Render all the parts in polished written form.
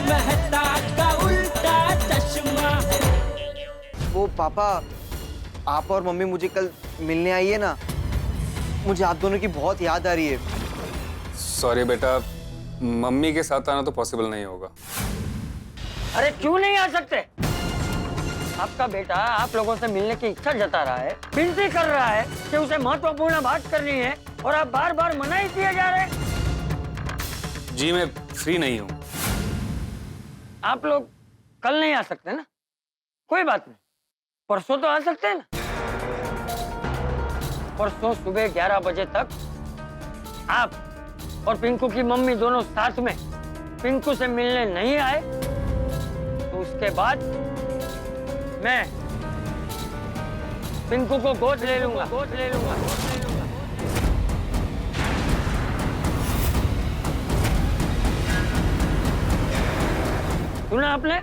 मेहता का उल्टा चश्मा। वो पापा, आप और मम्मी मुझे कल मिलने आई है ना, मुझे आप दोनों की बहुत याद आ रही है। सॉरी बेटा, मम्मी के साथ आना तो पॉसिबल नहीं होगा। अरे क्यों नहीं आ सकते? आपका बेटा आप लोगों से मिलने की इच्छा जता रहा है, विनती कर रहा है कि उसे महत्वपूर्ण बात करनी है, और आप बार बार मना ही किए जा रहे हैं। जी मैं फ्री नहीं हूँ। आप लोग कल नहीं आ सकते ना? कोई बात नहीं, परसों तो आ सकते हैं ना? परसों सुबह 11 बजे तक आप और पिंकू की मम्मी दोनों साथ में पिंकू से मिलने नहीं आए तो उसके बाद मैं पिंकू को गोद ले लूंगा। सुना आपने?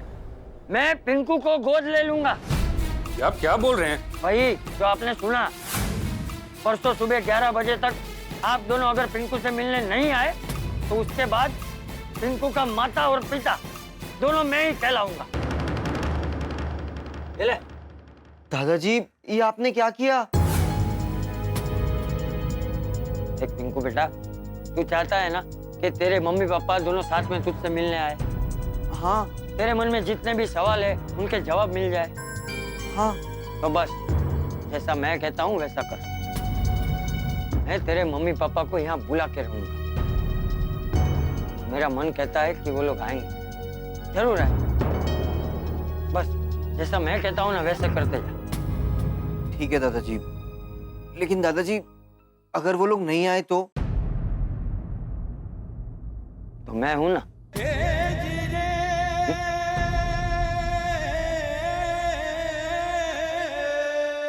मैं पिंकू को गोद ले लूंगा। आप क्या बोल रहे हैं? वही जो आपने सुना। परसों सुबह 11 बजे तक आप दोनों अगर पिंकू से मिलने नहीं आए तो उसके बाद पिंकू का माता और पिता दोनों मैं ही कहलाऊंगा। ले। दादाजी, ये आपने क्या किया? देख पिंकू बेटा, तू चाहता है ना कि तेरे मम्मी पापा दोनों साथ में तुझसे मिलने आए? हाँ तेरे मन में जितने भी सवाल है उनके जवाब मिल जाए। हाँ। तो बस जैसा मैं कहता हूँ वैसा कर। मैं तेरे मम्मी पापा को यहाँ बुला के रहूंगा। मेरा मन कहता है कि वो लोग आएंगे, जरूर आएंगे। बस जैसा मैं कहता हूँ ना वैसे करते जा। ठीक है दादाजी, लेकिन दादाजी अगर वो लोग नहीं आए तो मैं हूं ना।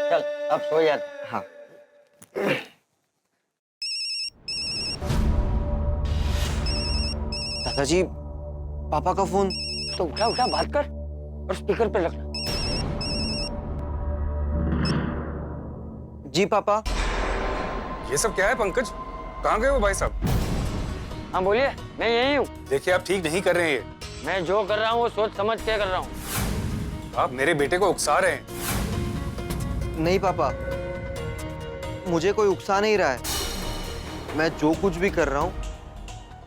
चल अब सो जा। हाँ। दादाजी, पापा का फोन। तो उठा उठा बात कर और स्पीकर पे रखना। जी पापा। ये सब क्या है पंकज? कहाँ गए वो भाई साहब? हाँ बोलिए, मैं यही हूँ। देखिए आप ठीक नहीं कर रहे हैं ये। मैं जो कर रहा हूँ वो सोच समझ के कर रहा हूँ। आप मेरे बेटे को उकसा रहे हैं। नहीं पापा, मुझे कोई उकसा नहीं रहा है। मैं जो कुछ भी कर रहा हूँ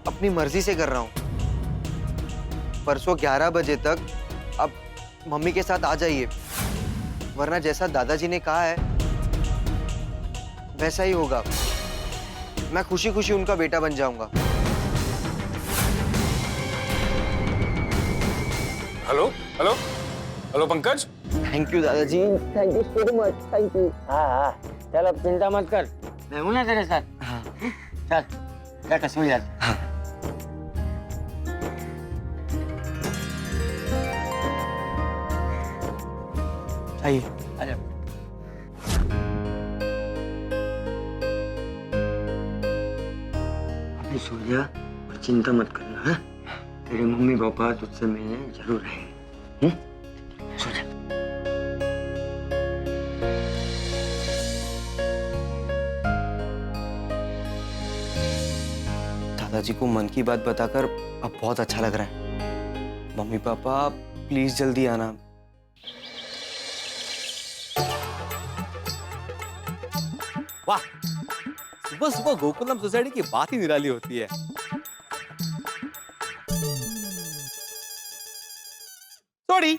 अपनी मर्जी से कर रहा हूँ। परसों 11 बजे तक अब मम्मी के साथ आ जाइए, वरना जैसा दादाजी ने कहा है वैसा ही होगा। मैं खुशी खुशी उनका बेटा बन जाऊंगा। Hello hello hello Pankaj. Thank you दादाजी। Thank you so much, thank you. हाँ, चल अब चिंता मत कर, मैं हूं ना तेरे साथ। हाँ। चल जाकर सो जा। हाँ। आइए। आजा। अभी सो जा और चिंता मत करना। है तेरे मम्मी पापा तुझसे मिलने जरूर आएंगे। सो जा। दादाजी को मन की बात बताकर अब बहुत अच्छा लग रहा है। मम्मी पापा प्लीज जल्दी आना। वाह, सुबह सुबह गोकुलम सोसाइटी की बात ही निराली होती है। सॉरी।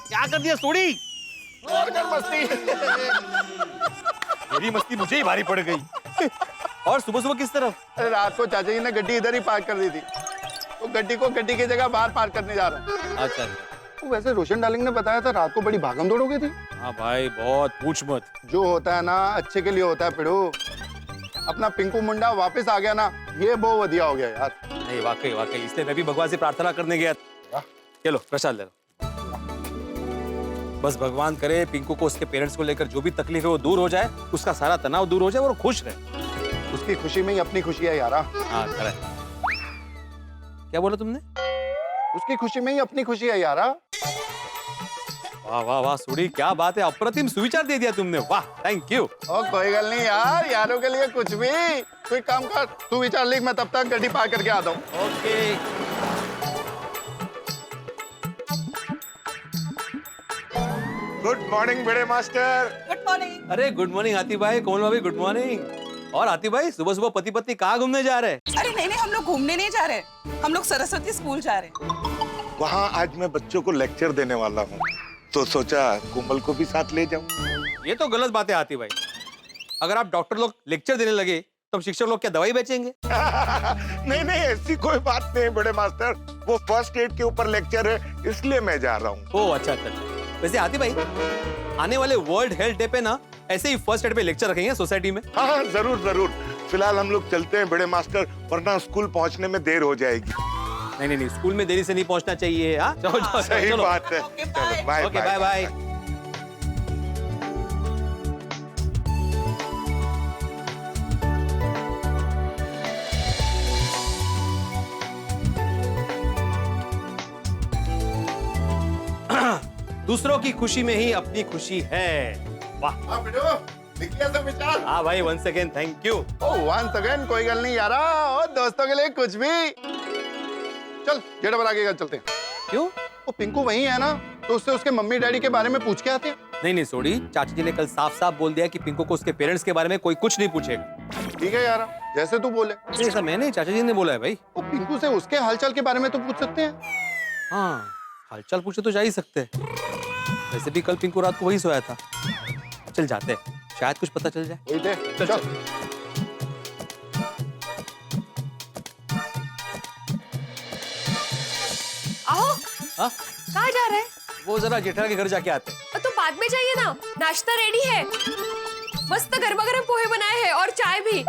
क्या कर दिया सोड़ी? और कर मस्ती। मेरी मस्ती मुझे ही भारी पड़ गई। और सुबह सुबह किस तरफ? अरे रात को चाचा जी ने गड्डी इधर ही पार्क कर दी थी, तो गड्डी को गड्डी की जगह बाहर पार्क करने जा रहा हूँ। अच्छा। तो वैसे रोशन डार्लिंग ने बताया था रात को बड़ी भागम दौड़ हो गई थी। हाँ भाई, बहुत पूछ मत। जो होता है ना अच्छे के लिए होता है पिड़ू। अपना पिंकू मुंडा वापस आ गया ना, ये बहुत बढ़िया हो गया यार। नहीं वाकई वाकई, इसलिए मैं भी भगवान से प्रार्थना करने गया। चलो प्रसाद ले लो। बस भगवान करे पिंकू को उसके पेरेंट्स को लेकर जो भी तकलीफ है वो दूर हो जाए, उसका सारा तनाव दूर हो जाए और वो खुश रहे। उसकी खुशी में ही अपनी खुशी है यारा। हाँ खरा। क्या बोला तुमने? उसकी खुशी में ही अपनी खुशी है यारा। वाह वाह वाह सूरी, क्या बात है, अप्रतिम सुविचार दे दिया तुमने, वाह थैंक यू। ओ कोई गल नहीं यार, यारों के लिए कुछ भी। तू एक काम कर, तू विचार लिख, मैं तब तक गड्डी पार करके आता हूँ। ओके। गुड मॉर्निंग बड़े मास्टर। Good morning. अरे गुड मॉर्निंग हाथी भाई, कोमल भाभी गुड मॉर्निंग। और हाथी भाई सुबह सुबह पति पत्नी कहाँ घूमने जा रहे हैं? अरे नहीं, हम लोग घूमने नहीं जा रहे, हम लोग सरस्वती स्कूल जा रहे हैं। वहाँ आज मैं बच्चों को लेक्चर देने वाला हूँ, तो सोचा कोमल को भी साथ ले जाऊं। ये तो गलत बात है हाथी भाई, अगर आप डॉक्टर लोग लेक्चर देने लगे तो शिक्षक लोग क्या दवाई बेचेंगे? नहीं नहीं, ऐसी कोई बात नहीं बड़े मास्टर, वो फर्स्ट एड के ऊपर लेक्चर है, इसलिए मैं जा रहा हूँ। ओह अच्छा अच्छा। वैसे हाथी भाई, आने वाले वर्ल्ड हेल्थ डे पे ना ऐसे ही फर्स्ट एड पे लेक्चर रखेंगे सोसाइटी में। हाँ जरूर जरूर। फिलहाल हम लोग चलते हैं बड़े मास्टर, वरना स्कूल पहुँचने में देर हो जाएगी। नहीं नहीं, स्कूल में देरी से नहीं पहुंचना चाहिए। हाँ चलो चलो सही चलो। बात है। ओके, चलो bye. Bye okay bye bye. दूसरों की खुशी में ही अपनी खुशी है। वाह। हाँ बेटो, लिख लिया सब विचार? हाँ भाई, once again thank you. Oh once again, कोई गल नहीं यारा, और दोस्तों के लिए कुछ भी। चल गेट पर आगे चलते हैं। क्यों? वो पिंकू वही है ना, तो उससे उसके मम्मी डैडी के बारे में पूछ के आते हैं। नहीं नहीं सोडी, चाची जी ने कल साफ साफ बोल दिया कि पिंकू को उसके पेरेंट्स के बारे में कोई कुछ नहीं पूछेगा। ठीक है यारा, जैसे तू बोले। नहीं ऐसा मैंने, चाचा जी ने बोला है भाई। वो पिंकू से उसके हालचाल के बारे में तो पूछ सकते हैं। हाँ हालचाल पूछे तो जा ही सकते हैं। वैसे भी कल पिंकू रात को वही सोया था। चल जाते हैं, शायद कुछ पता चल जाए। वही थे, चल चल। चल। आओ, हाँ? कहाँ जा रहे हैं? वो जरा जेठा के घर जाके आते हैं। तो बाद में जाइए ना, नाश्ता रेडी है। मस्त गर्मा गर्म पोहे बनाए हैं और चाय भी।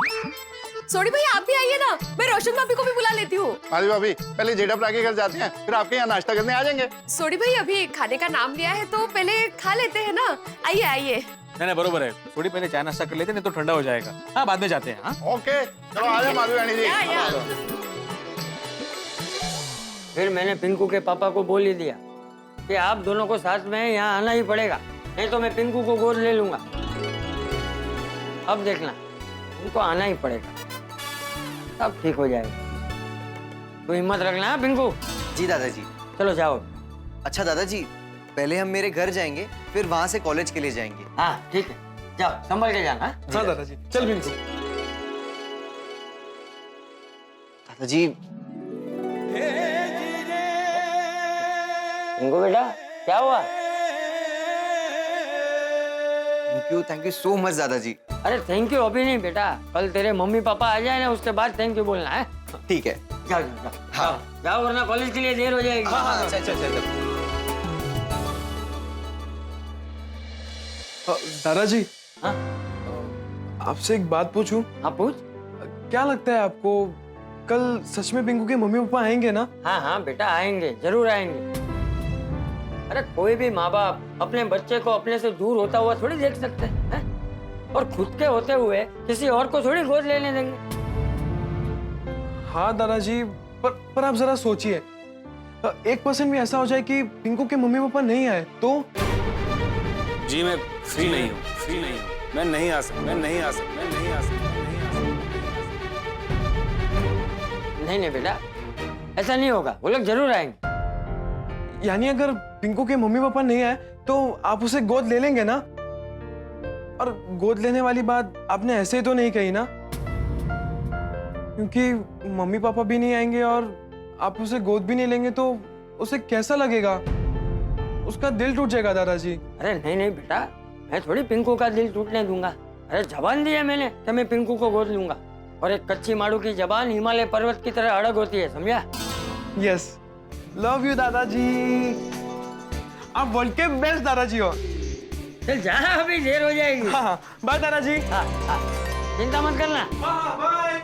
सोडी भाई आप भी आइए ना, मैं रोशन भाभी को भी बुला लेती हूँ। माधवी भाभी, पहले जेठा भरा के घर जाते हैं, फिर आपके यहाँ नाश्ता करने आ जाएंगे। सोडी भाई अभी खाने का नाम लिया है तो पहले खा लेते हैं ना। आइए आइए। नहीं नहीं बरोबर है, थोड़ी पहले चाय नाश्ता कर लेते, नहीं तो ठंडा हो जाएगा। हाँ बाद में जाते हैं। हाँ ओके चलो आ जाओ माधवी रानी जी। या। फिर मैंने पिंकू के पापा को बोल ही दिया कि आप दोनों को साथ में यहाँ आना ही पड़ेगा, नहीं तो मैं पिंकू को गोद ले लूंगा। अब देखना, उनको आना ही पड़ेगा, सब ठीक हो जाएगा। तो हिम्मत रखना है पिंकू। जी दादाजी। चलो जाओ। अच्छा दादाजी, पहले हम मेरे घर जाएंगे, फिर वहां से कॉलेज के लिए जाएंगे। हाँ ठीक है, जाओ संभल के जाना। हाँ दादाजी, चल पिंकू। दादाजी पिंकू बेटा क्या हुआ? थैंक यू सो मच दादाजी। अरे थैंक यू अभी नहीं बेटा, कल तेरे मम्मी पापा आ जाए ना, उसके बाद थैंक यू बोलना है। ठीक है। जाओ जाओ जाओ। हाँ। जाओ वरना कॉलेज के लिए देर हो जाएगी। चल चल चल। दादाजी, हाँ आपसे एक बात पूछूं? हाँ पूछ। क्या लगता है आपको, कल सच में पिंकू के मम्मी पापा आएंगे ना? हाँ हाँ बेटा आएंगे, जरूर आएंगे। अरे कोई भी माँ बाप अपने बच्चे को अपने से दूर होता हुआ थोड़ी देख सकते हैं, और खुद के होते हुए किसी और को थोड़ी गोद लेने देंगे। हाँ दादाजी, पर आप जरा सोचिए, 1% भी ऐसा हो जाए कि पिंकू के मम्मी पापा नहीं आए तो? जी मैं फ्री नहीं हूँ, फ्री नहीं हूँ, मैं नहीं आ सकता, मैं नहीं आ सकता, मैं नहीं आ सकता, मैं नहीं आ सकता। नहीं नहीं बेटा, ऐसा नहीं होगा, वो लोग जरूर आएंगे। यानी अगर पिंकू के मम्मी पापा नहीं आए तो आप उसे गोद ले लेंगे ना? और गोद लेने वाली बात आपने ऐसे ही तो नहीं कही ना? क्योंकि मम्मी पापा भी नहीं आएंगे और आप उसे गोद भी नहीं लेंगे तो उसे कैसा लगेगा? उसका दिल टूट जाएगा दादाजी। अरे नहीं नहीं बेटा, मैं थोड़ी पिंकू का दिल टूटने दूंगा। अरे जबान दी है मैंने कि मैं पिंकू को गोद लूंगा, और एक कच्ची माड़ू की जबान हिमालय पर्वत की तरह अड़ग होती है, समझा? यस, लव यू दादाजी, आप वर्ल्ड के बेस्ट दादाजी हो। चल जा, अभी देर हो जाएगी। हाँ, बाय दादाजी। हाँ, हाँ, चिंता मत करना। बाय।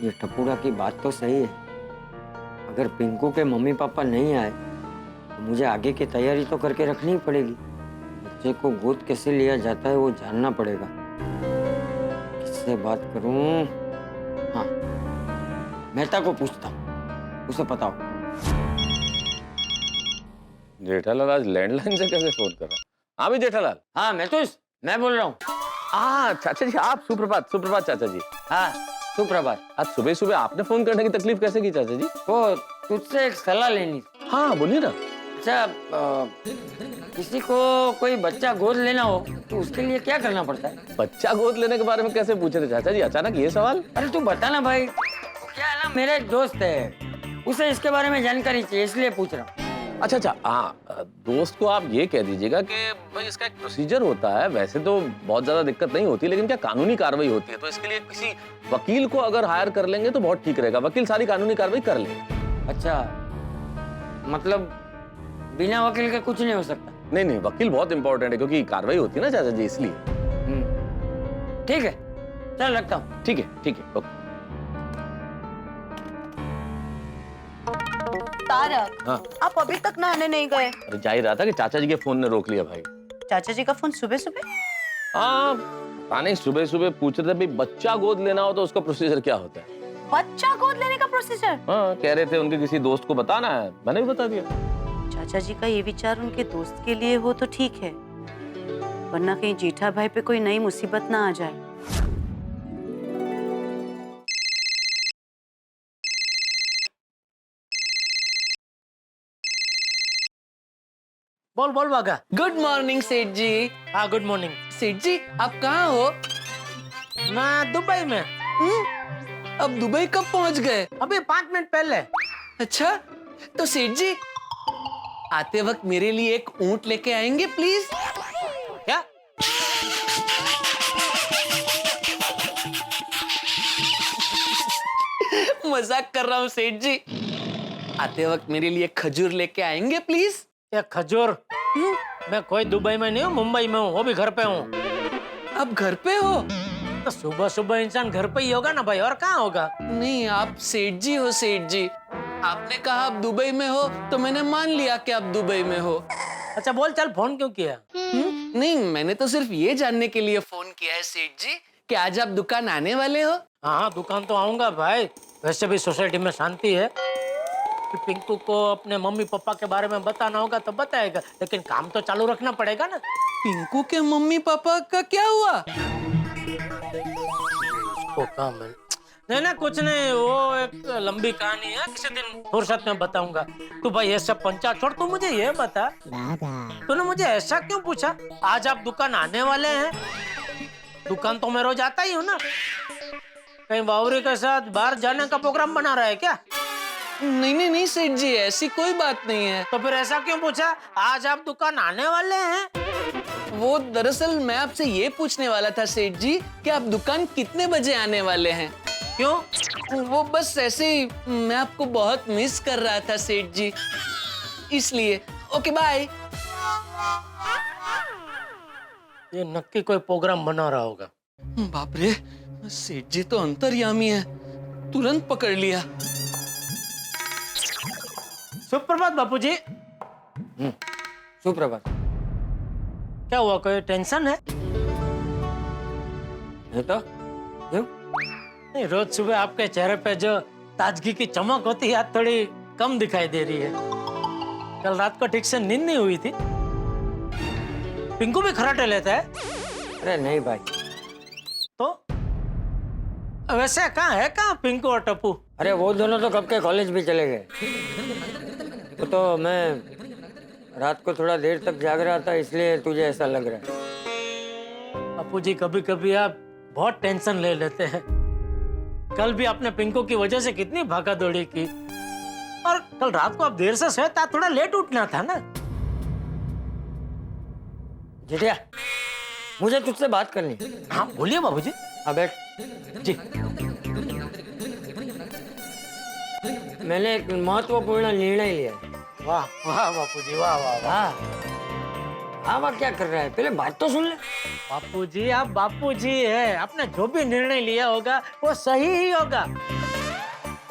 ये टपूरा की बात तो सही है, अगर पिंकू के मम्मी पापा नहीं आए तो मुझे आगे की तैयारी तो करके रखनी ही पड़ेगी। बच्चे को गोद कैसे लिया जाता है वो जानना पड़ेगा। किससे बात करूं? हाँ, मेहता को पूछता हूँ, उसे पता हो। जेठालाल आज लैंडलाइन से कैसे फोन कर रहा है? हाँ भी जेठालाल। हाँ मैं बोल रहा हूँ। चाचा जी आप सुप्रभात सुप्रभात चाचा जी। हाँ सुप्रभात। आज सुबह सुबह आपने फोन करने की तकलीफ कैसे की चाचा जी? वो तुझसे एक सलाह लेनी थी। हाँ बोलिए ना। अच्छा किसी को कोई बच्चा गोद लेना हो तो उसके लिए क्या करना पड़ता है? बच्चा गोद लेने के बारे में कैसे पूछे थे चाचा जी अचानक ये सवाल? अरे तू बता ना भाई। क्या है ना, मेरा एक दोस्त है, उसे इसके बारे में जानकारी चाहिए इसलिए पूछ रहा हूँ। अच्छा हाँ दोस्त को आप ये कह दीजिएगा कि भाई इसका एक प्रोसीजर होता है। वैसे तो बहुत ज्यादा दिक्कत नहीं होती लेकिन क्या कानूनी कार्रवाई होती है, तो इसके लिए किसी वकील को अगर हायर कर लेंगे तो बहुत ठीक रहेगा। वकील सारी कानूनी कार्रवाई कर लेंगे। अच्छा मतलब बिना वकील के कुछ नहीं हो सकता? नहीं वकील बहुत इंपॉर्टेंट है क्योंकि कार्रवाई होती है ना चाचा जी, इसलिए। ठीक है चल रखता हूँ। ठीक है ओके। तारक हाँ। आप अभी तक नहाने नहीं गए? अरे जा ही रहा था कि चाचा जी के फोन ने रोक लिया भाई। चाचा जी का फोन सुबह सुबह? हाँ पता नहीं सुबह सुबह पूछ रहे थे भाई बच्चा गोद लेना हो तो उसका प्रोसीजर क्या होता है। बच्चा गोद लेने का प्रोसीजर? हाँ कह रहे थे उनके किसी दोस्त को बताना है, मैंने भी बता दिया। चाचा जी का ये विचार उनके दोस्त के लिए हो तो ठीक है, वरना कहीं जेठा भाई पे कोई नई मुसीबत ना आ जाए। बोल बागा। गुड मॉर्निंग सेठ जी। हाँ गुड मॉर्निंग। सेठ जी आप कहाँ हो? मैं दुबई में। अब दुबई कब पहुँच गए? अभी 5 मिनट पहले। अच्छा तो सेठ जी आते वक्त मेरे लिए एक ऊंट लेके आएंगे प्लीज? क्या? मजाक कर रहा हूँ सेठ जी। आते वक्त मेरे लिए खजूर लेके आएंगे प्लीज? ये खजूर? मैं कोई दुबई में नहीं हूँ, मुंबई में हूँ, वो भी घर पे हूँ। आप घर पे हो? तो सुबह सुबह इंसान घर पे ही होगा ना भाई, और कहाँ होगा? नहीं आप सेठ जी हो सेठ जी। आपने कहा आप दुबई में हो तो मैंने मान लिया कि आप दुबई में हो। अच्छा बोल चल फोन क्यों किया? नहीं मैंने तो सिर्फ ये जानने के लिए फोन किया है सेठ जी कि आज आप दुकान आने वाले हो। हाँ दुकान तो आऊंगा भाई। वैसे भी सोसाइटी में शांति है कि पिंकू को अपने मम्मी पापा के बारे में बताना होगा तो बताएगा, लेकिन काम तो चालू रखना पड़ेगा ना। पिंकू के मम्मी पापा का क्या हुआ? वो काम है नहीं ना, कुछ नहीं, वो एक लंबी कहानी है, किसी दिन फुर्सत में बताऊंगा। तू भाई ये सब पंचायत छोड़, तू मुझे ये बता तूने मुझे ऐसा क्यों पूछा? आज आप दुकान आने वाले हैं? दुकान तो मैं रोज आता ही हूँ ना। कहीं बावरी के साथ बाहर जाने का प्रोग्राम बना रहा है क्या? नहीं सेठ जी ऐसी कोई बात नहीं है। तो फिर ऐसा क्यों पूछा? आज आप दुकान आने वाले हैं? वो दरअसल मैं आपसे ये पूछने वाला था सेठ जी कि आप दुकान कितने बजे आने वाले हैं? क्यों? वो बस ऐसे ही मैं आपको बहुत मिस कर रहा था सेठ जी, इसलिए। Okay bye. ये नक्की कोई प्रोग्राम बना रहा होगा। बाप रे सेठ जी तो अंतर्यामी है, तुरंत पकड़ लिया। सुप्रभात बापूजी। सुप्रभात। क्या हुआ, कोई टेंशन है? तो क्यों? नहीं, रोज सुबह आपके चेहरे पे जो ताजगी की चमक होती है आज थोड़ी कम दिखाई दे रही है। कल रात को ठीक से नींद नहीं हुई थी। पिंकू भी खराटे लेता है? अरे नहीं भाई। तो वैसे कहाँ पिंकू और टप्पू? अरे वो दोनों तो कब के कॉलेज भी चले गए। तो मैं रात को थोड़ा देर तक जाग रहा था, इसलिए तुझे ऐसा लग रहा है। बापू जी कभी कभी आप बहुत टेंशन ले लेते हैं। कल भी आपने पिंकू की वजह से कितनी भागा दौड़ी की, और कल रात को आप देर से सोए, थोड़ा लेट उठना था ना। जेठिया मुझे तुझसे बात करनी। हाँ बोलिए बाबूजी। हाँ बैठ। जी मैंने एक महत्वपूर्ण निर्णय लिया है। वाह वाह बापूजी, वाह वाह वाह। हाँ वाह क्या कर रहा है, पहले बात तो सुन ले। बापूजी आप बापूजी है, आपने जो भी निर्णय लिया होगा वो सही ही होगा।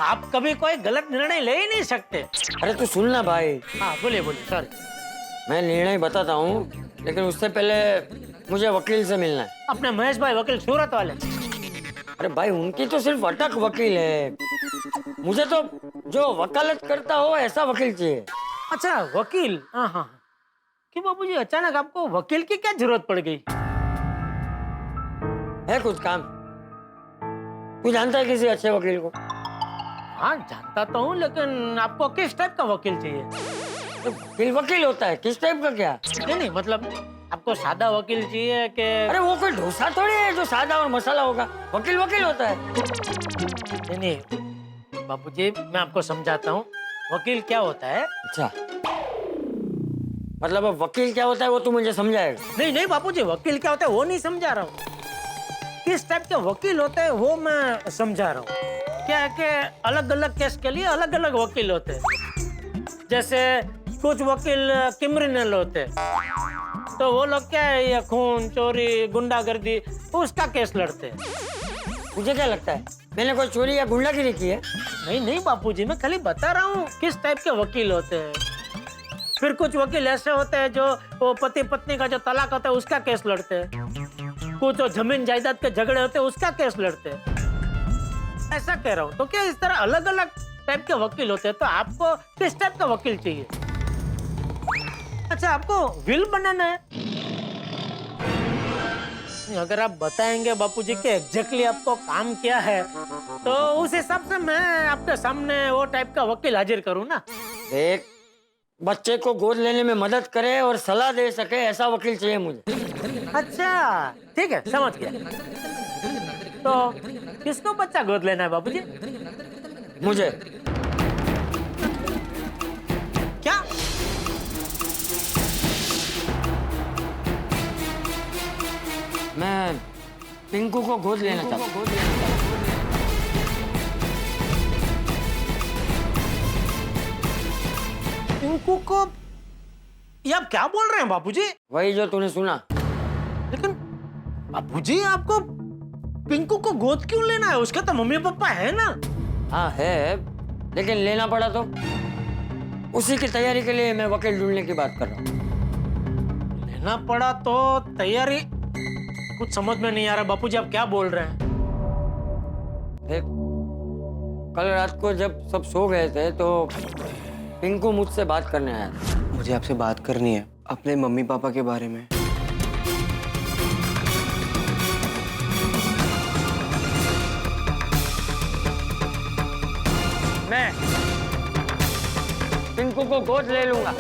आप कभी कोई गलत निर्णय ले ही नहीं सकते। अरे तू सुन ना भाई। हाँ बोलिए सॉरी। मैं निर्णय बताता हूँ, लेकिन उससे पहले मुझे वकील से मिलना है। अपने महेश भाई वकील सूरत वाले? अरे भाई उनकी तो सिर्फ अटक वकील है, मुझे तो जो वकालत करता हो ऐसा वकील चाहिए। अच्छा वकील, हाँ हाँ। क्यों बाबूजी अचानक आपको वकील की क्या जरूरत पड़ गई? है कुछ काम? तू जानता है किसी अच्छे वकील को? हाँ जानता तो हूँ, लेकिन आपको किस टाइप का वकील चाहिए? तो वकील वकील होता है, किस टाइप का क्या? नहीं मतलब आपको सादा वकील चाहिए कि? अरे वो कोई डोसा थोड़ी है जो सादा और मसाला होगा। वकील वकील होता है। नहीं बाबूजी, मैं आपको समझाता हूँ वकील क्या होता है। अच्छा, मतलब अब वकील क्या होता है वो तू मुझे समझाएगा? नहीं बाबूजी, वकील क्या होता है वो नहीं समझा रहा हूँ, किस टाइप के वकील होते हैं वो मैं समझा रहा हूँ। क्या है कि अलग अलग केस के लिए अलग अलग वकील होते हैं। जैसे कुछ वकील क्रिमिनल होते हैं, तो वो लोग क्या है, ये खून चोरी गुंडागर्दी उसका केस लड़ते हैं। मुझे क्या लगता है मैंने कोई चोरी या गुंडागिरी की है? नहीं बापूजी, मैं खाली बता रहा हूँ किस टाइप के वकील होते हैं। फिर कुछ वकील ऐसे होते हैं जो वो पति पत्नी का जो तलाक होता है उसका केस लड़ते हैं। कुछ जो जमीन जायदाद के झगड़े होते हैं उसका केस लड़ते हैं। ऐसा कह रहा हूँ। तो क्या इस तरह अलग अलग टाइप के वकील होते हैं, तो आपको किस टाइप का वकील चाहिए? अच्छा, आपको विल बनाना है? अगर आप बताएंगे बापूजी के एग्जैक्टली आपको काम क्या है, तो उस हिसाब से मैं आपके सामने वो टाइप का वकील हाजिर करूँ ना। देख, बच्चे को गोद लेने में मदद करे और सलाह दे सके ऐसा वकील चाहिए मुझे। अच्छा ठीक है, समझ गया। तो किसको बच्चा गोद लेना है बाबूजी? मुझे। क्या? मैं पिंकू को गोद लेना चाहता हूँ। पिंकू को? ये आप क्या बोल रहे हैं बापूजी? वही जो तूने सुना। लेकिन बापूजी, आपको पिंकू को गोद क्यों लेना है? उसके तो मम्मी पापा है ना। हाँ है, लेकिन लेना पड़ा तो उसी की तैयारी के लिए मैं वकील ढूंढने की बात कर रहा हूँ। लेना पड़ा तो तैयारी? कुछ समझ में नहीं आ रहा बापूजी, आप क्या बोल रहे हैं? देख, कल रात को जब सब सो गए थे तो पिंकू मुझसे बात करने आया था। मुझे आपसे बात करनी है अपने मम्मी पापा के बारे में। मैं पिंकू को गोद ले लूंगा।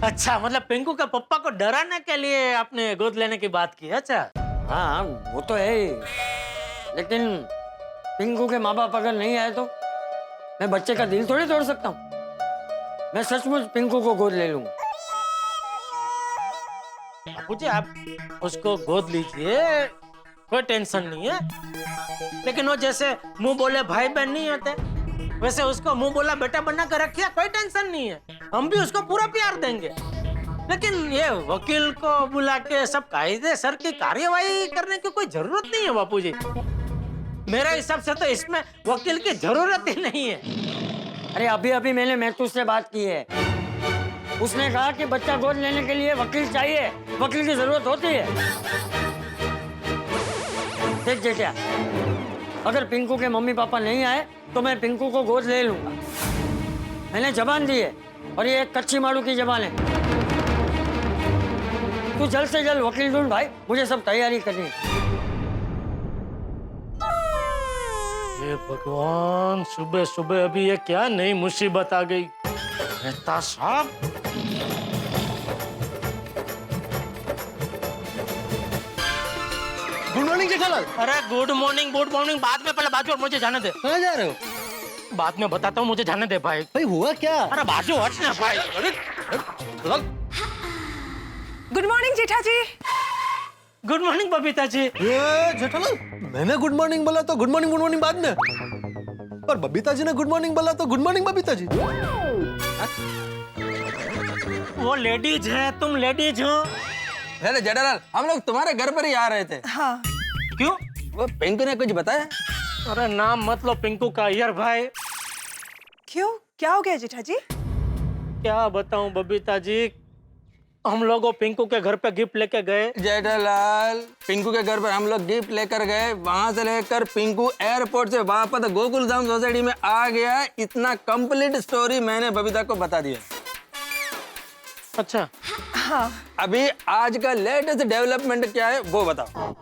अच्छा, मतलब पिंकू के पप्पा को डराने के लिए आपने गोद लेने की बात की? अच्छा हाँ, वो तो है ही, लेकिन पिंकू के माँ बाप अगर नहीं आए तो मैं बच्चे का दिल थोड़ी तोड़ सकता हूँ। मैं सचमुच पिंकू को गोद ले लूंगा। बापूजी, आप उसको गोद लीजिए, कोई टेंशन नहीं है। लेकिन वो जैसे मुंह बोले भाई बहन नहीं होते, वैसे उसको मुंह बोला बेटा बना कर रखिए, कोई टेंशन नहीं है। हम भी उसको पूरा प्यार देंगे। लेकिन ये वकील को बुला के सब कायदे सर की कार्यवाही करने की कोई जरूरत नहीं है बापूजी। मेरा हिसाब से तो इसमें वकील की जरूरत ही नहीं है। अरे अभी अभी मैंने महतूस से बात की है। उसने कहा कि बच्चा गोद लेने के लिए वकील चाहिए, वकील की जरूरत होती है। देख जेठिया, अगर पिंकू के मम्मी पापा नहीं आए तो मैं पिंकू को गोद ले लूंगा। मैंने जबान दी है और ये एक कच्ची मारू की जबान है। तू जल्द से जल्द वकील ढूंढ भाई, मुझे सब तैयारी करनी है। ये भगवान, सुबह सुबह अभी ये क्या नई मुसीबत आ गई। मेहता साहब, गुड मॉर्निंग जेठालाल। अरे गुड मॉर्निंग बाद में, पहले बाजू हट, मुझे जाने दे। कहाँ जा रहे हो? बाद में बताता हूँ, मुझे जाने दे भाई। भाई हुआ क्या? अरे बाजू हट ना भाई। अरे गुड मॉर्निंग जेठा जी। Good morning Babita ji. ये जेठालाल, मैंने गुड मॉर्निंग बोला तो गुड मॉर्निंग बाद में, पर बबीता जी ने गुड मॉर्निंग बोला तो गुड मॉर्निंग बबीता जी। वो लेडीज है, तुम लेडीज हो। अरे जेठालाल, हम लोग तुम्हारे घर पर ही आ रहे थे। हाँ। क्यों? वो पिंकू ने कुछ बताया? अरे नाम मत लो पिंकू का यार भाई। क्यों, क्या हो गया जेठा जी? क्या बताऊं बबीता जी, हम लोग पिंकू के घर पे गिफ्ट लेके गए। जेठालाल, पिंकू के घर पर हम लोग गिफ्ट लेकर गए, वहां से लेकर पिंकू एयरपोर्ट से वापस गोकुल धाम सोसाइटी में आ गया। इतना कंप्लीट स्टोरी मैंने बबीता को बता दिया। अच्छा हाँ। अभी आज का लेटेस्ट डेवलपमेंट क्या है वो बताओ।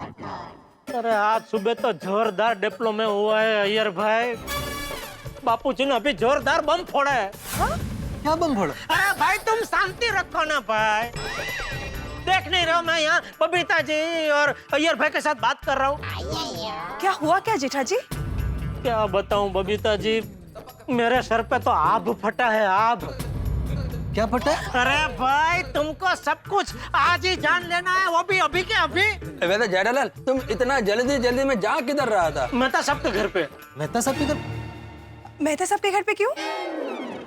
अरे आज सुबह तो जोरदार डिप्लोमा हुआ है अय्यर भाई। बापूजी ने अभी जोरदार बम फोड़ा है। हाँ? क्या बम फोड़ा? अरे भाई तुम शांति रखो ना भाई। देख नहीं रहा मैं यहाँ बबीता जी और अय्यर भाई के साथ बात कर रहा हूँ। क्या हुआ क्या जेठा जी? क्या बताऊँ बबीता जी, मेरे सर पे तो आग फटा है, आग। क्या फटा? अरे भाई तुमको सब कुछ आज ही जान लेना है, वो भी अभी के अभी। वैसे जेठालाल, तुम इतना जल्दी में जा किधर रहा था? मेहता साहब के घर पे। मेहता साहब के घर? मेहता साहब के घर पे क्यों?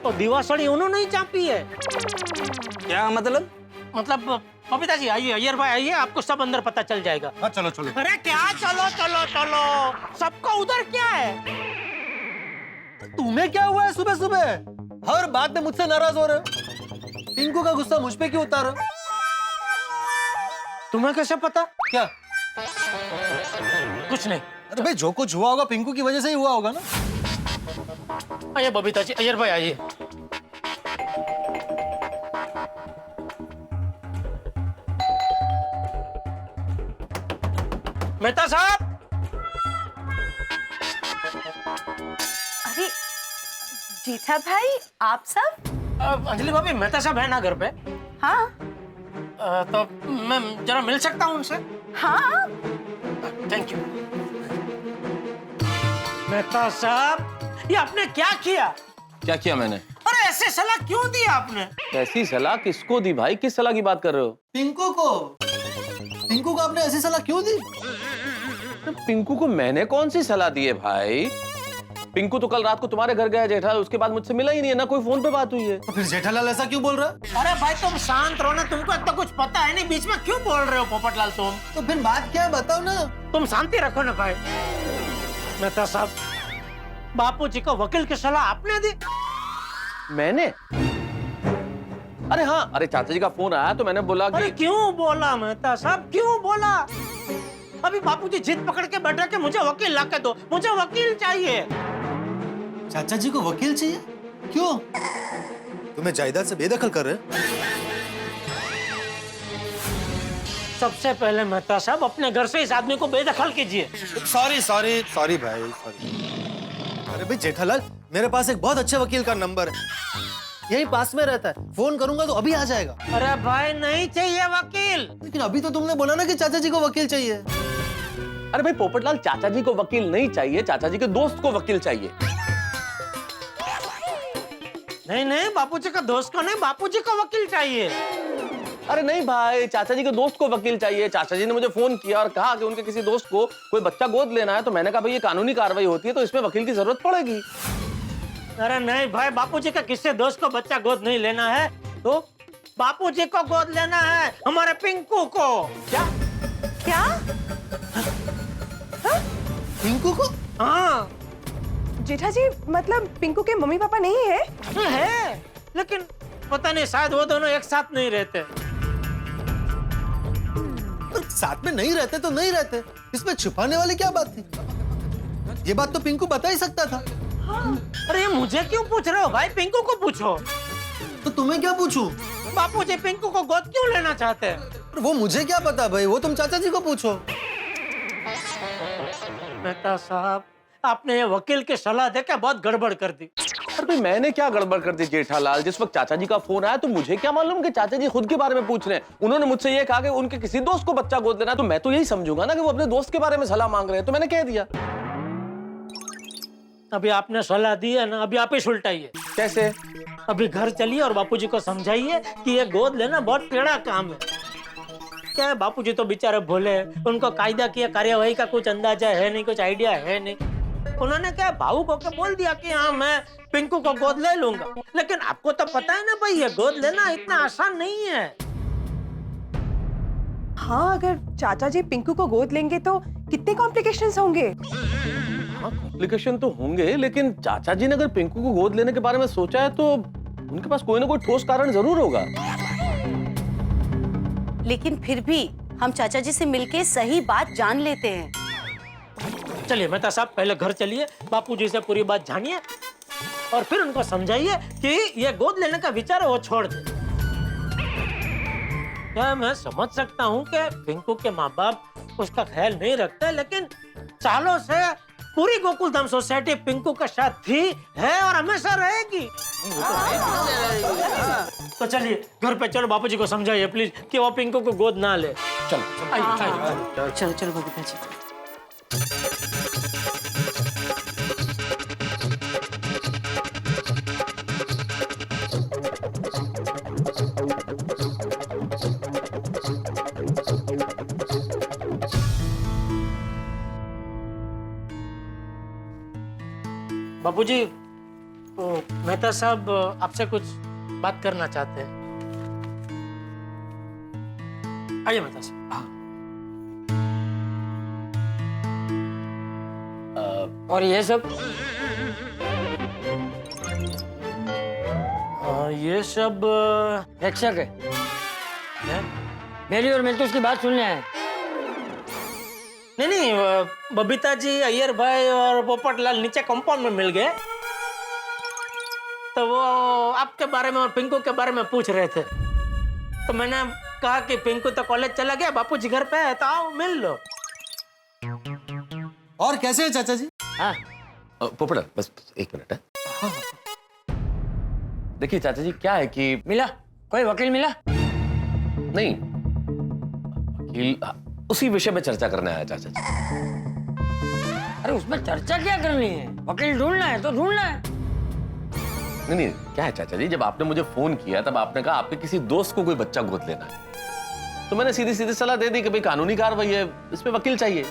तो दीवासड़ी उन्होंने ही चापी है। क्या मतलब? मतलब बबीता जी आइए, अय्यर भाई आइए, आपको सब अंदर पता चल जाएगा। हाँ चलो चलो। अरे क्या चलो चलो चलो, सबको उधर क्या है? तुम्हें क्या हुआ है सुबह सुबह? हर बात में मुझसे नाराज हो रहे हो। पिंकू का गुस्सा मुझ पे क्यों उतार? तुम्हें कैसे पता? क्या? कुछ नहीं। अरे भाई जो कुछ हुआ होगा पिंकू की वजह से ही हुआ होगा ना। आइए बबीता जी, अय्यर भाई आइए। मेहता साहब। अरे जेठा भाई, आप सब? अंजलि भाभी, मेहता साहब है ना घर पे? हाँ। तो मैं जरा मिल सकता हूँ उनसे? हाँ। Thank you. मेहता साहब, ये आपने क्या किया? क्या किया मैंने? अरे ऐसे सलाह क्यों दी आपने? ऐसी सलाह किसको दी भाई? किस सलाह की बात कर रहे हो? पिंकू को। पिंकू को आपने ऐसी सलाह क्यों दी? पिंकू को मैंने कौन सी सलाह दी है भाई? पिंकू तो कल रात को तुम्हारे घर गया जेठालाल, उसके बाद मुझसे मिला ही नहीं है, ना कोई फोन पे बात हुई है। तो फिर जेठालाल ऐसा क्यों बोल रहा है? अरे भाई तुम शांत रहो ना, तुमको इतना कुछ पता है नहीं, बीच में क्यों बोल रहे हो पोपटलाल तुम? तो फिर बात क्या है बताओ ना। तुम शांति रखो ना भाई। मेहता साहब, बापूजी को वकील की सलाह आपने दी? मैंने? अरे हाँ, अरे चाचा जी का फोन आया तो मैंने बोला कि... अरे क्यों बोला मेहता साहब, क्यों बोला? अभी बापूजी जिद पकड़ के बैठ रहे कि मुझे वकील ला के दो, मुझे वकील चाहिए। चाचा जी को वकील चाहिए? क्यों? तुम्हें जायदाद से बेदखल कर रहे? सबसे पहले मेहता साहब अपने घर से इस आदमी को बेदखल कीजिए। सॉरी सॉरी सॉरी भाई, सॉरी। अरे भाई जेठालाल, मेरे पास एक बहुत अच्छे वकील का नंबर है, यही पास में रहता है, फोन करूंगा तो अभी आ जाएगा। अरे भाई नहीं चाहिए वकील। लेकिन अभी तो तुमने बोला ना कि चाचा जी को वकील चाहिए। अरे भाई पोपटलाल, चाचा जी को वकील नहीं चाहिए, चाचा जी के दोस्त को वकील चाहिए। नहीं, बापूजी का दोस्त को नहीं, बापूजी को वकील चाहिए। अरे नहीं भाई, चाचा जी के दोस्त को वकील चाहिए। चाचा जी ने मुझे फोन किया और कहा कि उनके किसी दोस्त को कोई बच्चा गोद लेना है, तो मैंने कहा भाई ये कानूनी कार्रवाई होती है तो इसमें वकील की जरूरत पड़ेगी। अरे नहीं भाई, बापूजी का किसी दोस्त को बच्चा गोद नहीं लेना है, तो बापूजी को गोद लेना है, हमारे पिंकू को। क्या? पिंकू को? हाँ। जेठा जी, मतलब पिंकू के मम्मी पापा नहीं है? है, लेकिन पता नहीं शायद वो दोनों एक साथ नहीं रहते। साथ में नहीं रहते तो नहीं रहते, इसमें छुपाने वाली क्या बात थी? ये बात तो पिंकू बता ही सकता था। हाँ। अरे ये मुझे क्यों पूछ रहे हो भाई? पिंकू को पूछो। तो तुम्हें क्या पूछूं? बापूजी पिंकू को गोद क्यों लेना चाहते हैं? वो मुझे क्या पता भाई, वो तुम चाचा जी को पूछो। मेहता साहब, आपने ये वकील की सलाह देकर बहुत गड़बड़ कर दी। अरे भाई मैंने क्या गड़बड़ कर दी जेठालाल? जिस वक्त चाचा जी का फोन आया तो मुझे क्या मालूम कि चाचा जी खुद के बारे में पूछ रहे हैं। उन्होंने मुझसे ये कहा कि उनके किसी दोस्त को बच्चा गोद लेना, तो मैं तो यही समझूंगा ना कि वो अपने दोस्त के बारे में सलाह मांग रहे हैं, तो मैंने कह दिया। अभी आपने सलाह दी है ना, अभी आप ही सुलटाइए। कैसे? अभी घर चलिए और बापूजी को समझाइए कि ये गोद लेना बहुत टेढ़ा काम है। क्या है, बापूजी तो बेचारे भोले हैं, उनको कायदा की कार्यवाही का कुछ अंदाजा है नहीं, कुछ आइडिया है नहीं। उन्होंने क्या भावुक होकर बोल दिया कि हाँ मैं पिंकू को गोद ले लूंगा, लेकिन आपको तो पता है ना भाई, ये गोद लेना इतना आसान नहीं है। हाँ, अगर चाचा जी पिंकू को गोद लेंगे तो कितने कॉम्प्लिकेशंस होंगे? हाँ कॉम्प्लिकेशन तो होंगे, लेकिन चाचा जी ने अगर पिंकू को गोद लेने के बारे में सोचा है तो उनके पास कोई ना कोई ठोस कारण जरूर होगा। लेकिन फिर भी हम चाचा जी से मिलके सही बात जान लेते हैं। चलिए मेहता साहब, पहले घर चलिए, बापूजी से पूरी बात जानिए और फिर उनको समझाइए कि ये गोद लेने का विचार है वो छोड़ दे। क्या मैं समझ सकता हूँ कि पिंकू के माँ बाप उसका ख्याल नहीं रखते, लेकिन सालों से पूरी गोकुलधाम सोसाइटी पिंकू का साथ थी, है और हमेशा रहेगी। तो चलिए घर पे चलो, बापूजी को समझाइए प्लीज कि वो पिंकू को गोद ना ले। चलो आइए। चलो चलो बबीता जी। बापूजी, तो मेहता साहब आपसे कुछ बात करना चाहते हैं। आइए मेहता साहब। और ये सब ये सब रक्षक है। मेरी और मिल्टूस की बात सुनने आए। नहीं, बबीता जी, अय्यर भाई और पोपटलाल नीचे कंपाउंड में मिल गए, तो वो आपके बारे में और पिंकू के बारे में पूछ रहे थे। तो मैंने कहा कि पिंकू तो कॉलेज चला गया, बापूजी घर पे है, तो आओ मिल लो। और कैसे हैं चाचा जी? हाँ पोपटलाल, बस एक मिनट है। देखिए चाचा जी, क्या है कि मिला कोई वकील मिला? नहीं, वकील उसी विषय में चर्चा करने आया चाचा जी। अरे उसमें चर्चा क्या करनी है? वकील ढूंढना है तो ढूंढना है। नहीं, क्या है चाचा जी, जब आपने मुझे फोन किया तब आपने कहा आपके किसी दोस्त को कोई बच्चा गोद लेना है, तो मैंने सीधी सीधी सलाह दे दी कि भाई कानूनी कार्रवाई है, इसमें वकील चाहिए।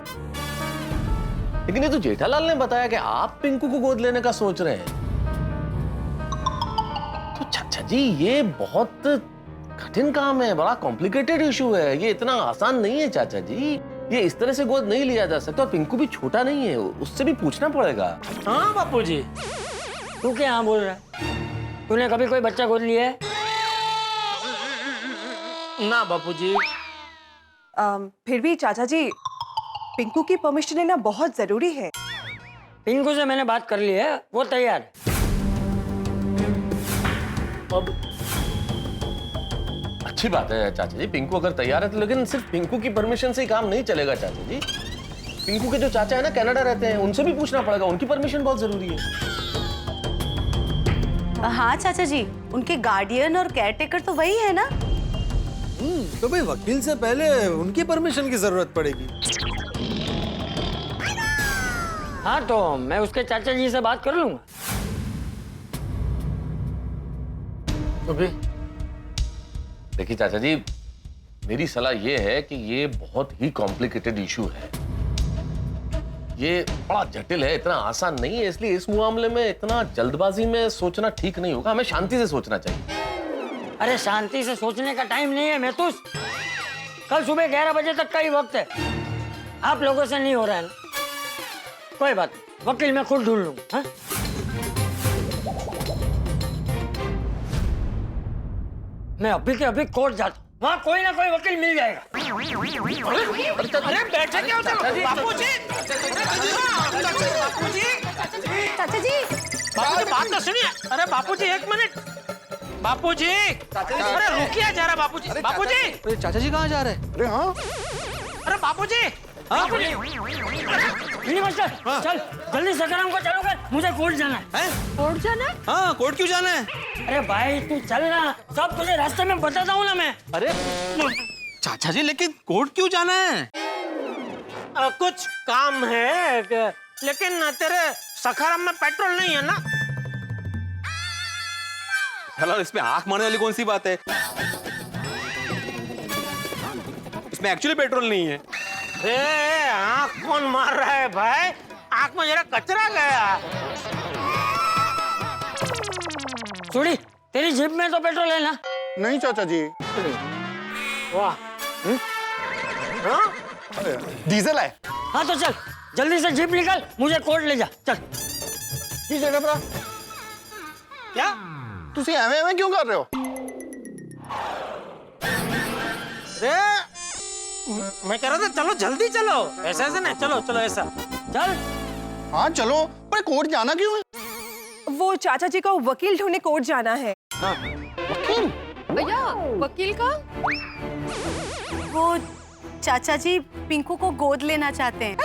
लेकिन ये तो जेठालाल ने बताया कि आप पिंकू को गोद लेने का सोच रहे हैं। तो चाचा जी, ये बहुत कठिन काम है, बड़ा कॉम्प्लिकेटेड इशू है, ये इतना आसान नहीं है चाचा जी। ये इस तरह से गोद नहीं लिया जा सकता, और पिंकू भी छोटा नहीं है, उससे भी पूछना पड़ेगा। हाँ बापूजी। तू क्या हाँ बोल रहा है? तूने कभी कोई बच्चा गोद लिया है? ना बापूजी। फिर भी चाचा जी, पिंकू की परमिशन लेना बहुत जरूरी है। पिंकू से मैंने बात कर ली है, वो तैयार है। अब अच्छी बात है चाचा जी, पिंकू अगर तैयार है तो, लेकिन सिर्फ पिंकू की परमिशन से ही काम नहीं चलेगा चाचा जी। पिंकू के जो चाचा है ना, कनाडा रहते हैं, उनसे भी पूछना पड़ेगा, उनकी परमिशन बहुत जरूरी है। हाँ चाचा जी, उनके गार्डियन और केयरटेकर तो वही है ना। तो भाई वकील से पहले उनकी परमिशन की जरूरत पड़ेगी। हाँ तो मैं उसके चाचा जी से बात कर लूंगा। अभी देखिए चाचा जी, मेरी सलाह ये है कि ये बहुत ही कॉम्प्लिकेटेड इशू है, ये बड़ा जटिल है, इतना आसान नहीं है, इसलिए इस मामले में इतना जल्दबाजी में सोचना ठीक नहीं होगा, हमें शांति से सोचना चाहिए। अरे शांति से सोचने का टाइम नहीं है मेहतूस, कल सुबह 11 बजे तक का ही वक्त है। आप लोगों से नहीं हो रहा है ना, कोई बात नहीं, वकील मैं खुद ढूंढ लूंगा। हाँ? मैं अभी के अभी कोर्ट जाता हूँ, वहाँ कोई ना कोई वकील मिल जाएगा। अरे बैठे क्या होता है बापूजी? चाचा जी, बापूजी बात तो सुनिए। अरे बापूजी एक मिनट, बापूजी अरे रुकिए जरा बापूजी। बापूजी, चाचा जी कहाँ जा रहे हैं? अरे हाँ, अरे बापूजी, मास्टर चल जल्दी सकाराम को चलो कर, मुझे कोर्ट जाना है। कोर्ट जाना है? हाँ, कोर्ट क्यों जाना है? अरे भाई तू चल ना, सब तुझे रास्ते में बताता हूँ ना मैं। अरे चाचा जी, लेकिन कोर्ट क्यों जाना है? कुछ काम है, लेकिन तेरे सखाराम में पेट्रोल नहीं है ना। हेलो, इसमें आंख मारने वाली कौन सी बात है? इसमें एक्चुअली पेट्रोल नहीं है। आँख कौन मार रहा है भाई? आँख में जरा कचरा गया। सुड़ी, तेरी जीप में तो पेट्रोल है ना? नहीं चाचा जी, वाह, डीजल है। हाँ तो चल जल्दी से जीप निकाल, मुझे कोर्ट ले जा, चल। की जगह पर क्या तुसी एवे क्यों कर रहे हो? रे मैं कह रहा था चलो जल्दी चलो, ऐसा ऐसा नहीं, चलो चलो ऐसा चल। हाँ चलो, पर कोर्ट जाना क्यों है? वो चाचा जी को वकील ढूंढने कोर्ट जाना है। भैया वकील का? वो चाचा जी पिंकू को गोद लेना चाहते हैं।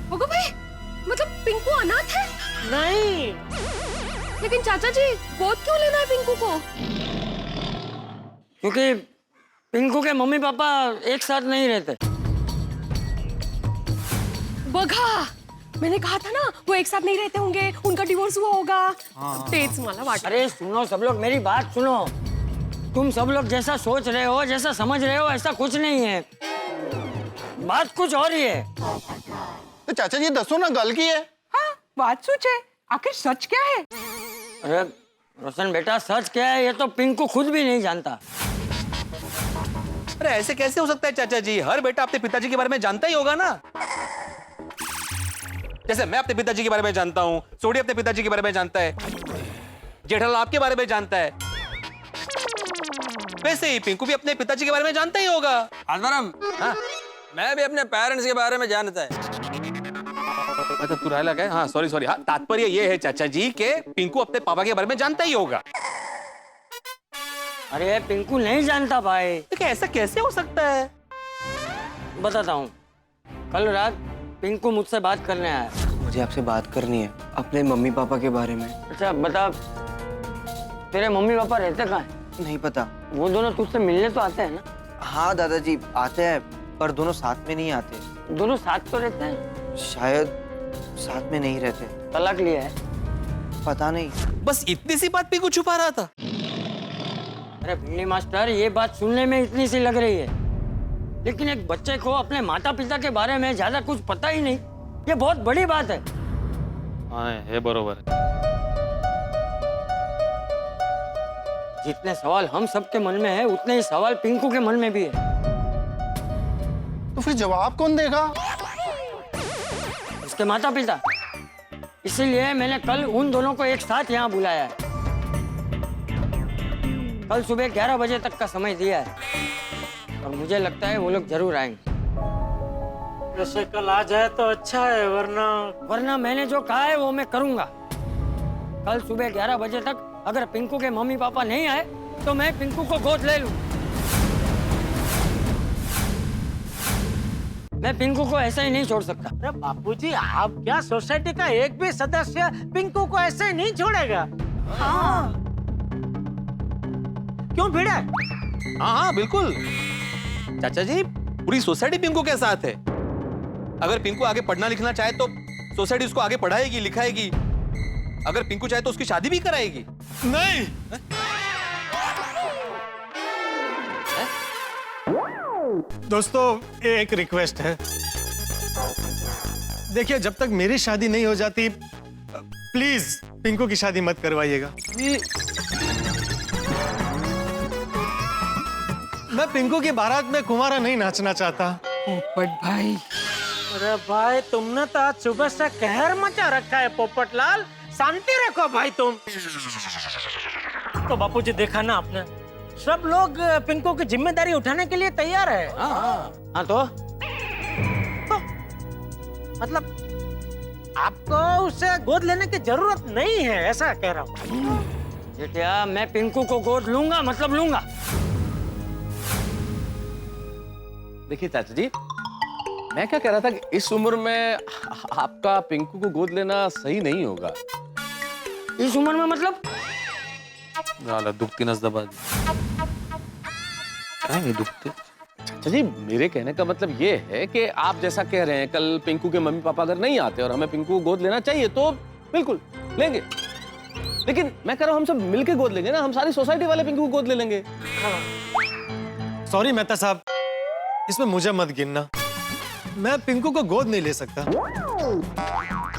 होगा भाई, मतलब पिंकू अनाथ है? नहीं, लेकिन चाचा जी गोद क्यों लेना है पिंकू को? क्योंकि पिंकू के मम्मी पापा एक साथ नहीं रहते। बघा, मैंने कहा था ना वो एक साथ नहीं रहते होंगे, उनका डिवोर्स हुआ होगा। तेज माला वाट। अरे सुनो सब लोग, मेरी बात सुनो। तुम सब लोग जैसा सोच रहे हो, जैसा समझ रहे हो, ऐसा कुछ नहीं है। बात कुछ और ही है। तो चाचा जी दसो ना, गल की है? हाँ, बात सोच है, आखिर सच क्या है? अरे रोशन बेटा, सच क्या है ये तो पिंकू खुद भी नहीं जानता। अरे ऐसे कैसे हो सकता है चाचा जी? हर बेटा अपने पिताजी के बारे में जानता ही होगा ना। जैसे मैं अपने पिताजी के बारे में जानता हूँ, सोडी अपने पिताजी के बारे में जानता है, जेठालाल आपके बारे में जानता है, वैसे ही पिंकू भी अपने पिताजी के बारे में जानता ही होगा। आत्माराम, हाँ? मैं भी अपने पेरेंट्स के बारे में जानता है। अच्छा तू राहिला क्या? हाँ सॉरी। हाँ, तात्पर्य ये है चाचा जी के पिंकू अपने पापा के बारे में जानता ही होगा। अरे पिंकू नहीं जानता भाई। तो ऐसा कैसे हो सकता है? बताता हूँ। कल रात पिंकू मुझसे बात करने आया। मुझे आपसे बात करनी है अपने मम्मी पापा के बारे में। अच्छा बता, तेरे मम्मी पापा रहते कहाँ हैं? नहीं पता। वो दोनों तुझसे मिलने तो आते हैं ना? हाँ दादाजी आते हैं, पर दोनों साथ में नहीं आते। दोनों साथ तो रहते हैं? शायद साथ में नहीं रहते। तलाक लिया है? पता नहीं। बस इतनी सी बात पिंकू छुपा रहा था। अरे भिंडी मास्टर, ये बात सुनने में इतनी सी लग रही है, लेकिन एक बच्चे को अपने माता पिता के बारे में ज्यादा कुछ पता ही नहीं, ये बहुत बड़ी बात है। हाँ है बरोबर। जितने सवाल हम सबके मन में है, उतने ही सवाल पिंकू के मन में भी है। तो फिर जवाब कौन देगा? उसके माता पिता। इसीलिए मैंने कल उन दोनों को एक साथ यहाँ बुलाया है। कल सुबह 11 बजे तक का समय दिया है, और मुझे लगता है वो लोग जरूर आएंगे। वैसे कल आ जाए तो अच्छा है, वरना मैंने जो कहा है वो मैं करूंगा। कल सुबह 11 बजे तक अगर पिंकू के मम्मी पापा नहीं आए तो मैं पिंकू को गोद ले लूं। मैं पिंकू को ऐसे ही नहीं छोड़ सकता। अरे बापूजी, आप क्या सोसाइटी का एक भी सदस्य पिंकू को ऐसे नहीं छोड़ेगा? हाँ। क्यों भिड़ा? हाँ बिल्कुल चाचा जी, पूरी सोसाइटी पिंकू के साथ है। अगर पिंकू आगे पढ़ना लिखना चाहे तो सोसाइटी उसको आगे पढ़ाएगी लिखाएगी। अगर पिंकू चाहे तो उसकी शादी भी कराएगी। नहीं। दोस्तों एक रिक्वेस्ट है, देखिए जब तक मेरी शादी नहीं हो जाती प्लीज पिंकू की शादी मत करवाइएगा। मैं पिंकू की बारात में कुंवारा नहीं नाचना चाहता। पोपट भाई, अरे भाई तुमने तो आज सुबह से कहर मचा रखा है पोपटलाल, शांति रखो भाई तुम। तो बापूजी देखा ना आपने, सब लोग पिंकू की जिम्मेदारी उठाने के लिए तैयार है। हाँ तो मतलब आपको उसे गोद लेने की जरूरत नहीं है, ऐसा कह रहा हूँ। जेठिया, मैं पिंकू को गोद लूंगा, मतलब लूंगा। देखिए चाचा जी, मैं क्या कह रहा था कि इस उम्र में आपका पिंकू को गोद लेना सही नहीं होगा। इस उम्र में मतलब? दुखती नस दबा दुखते। चाचा जी, मेरे कहने का मतलब ये है कि आप जैसा कह रहे हैं, कल पिंकू के मम्मी पापा अगर नहीं आते और हमें पिंकू को गोद लेना चाहिए तो बिल्कुल लेंगे, लेकिन मैं कह रहा हूँ हम सब मिलके गोद लेंगे ना, हम सारी सोसाइटी वाले पिंकू को गोद ले लेंगे। सॉरी मेहता साहब, इसमें मुझे मत गिनना। मैं पिंकू को गोद नहीं ले सकता।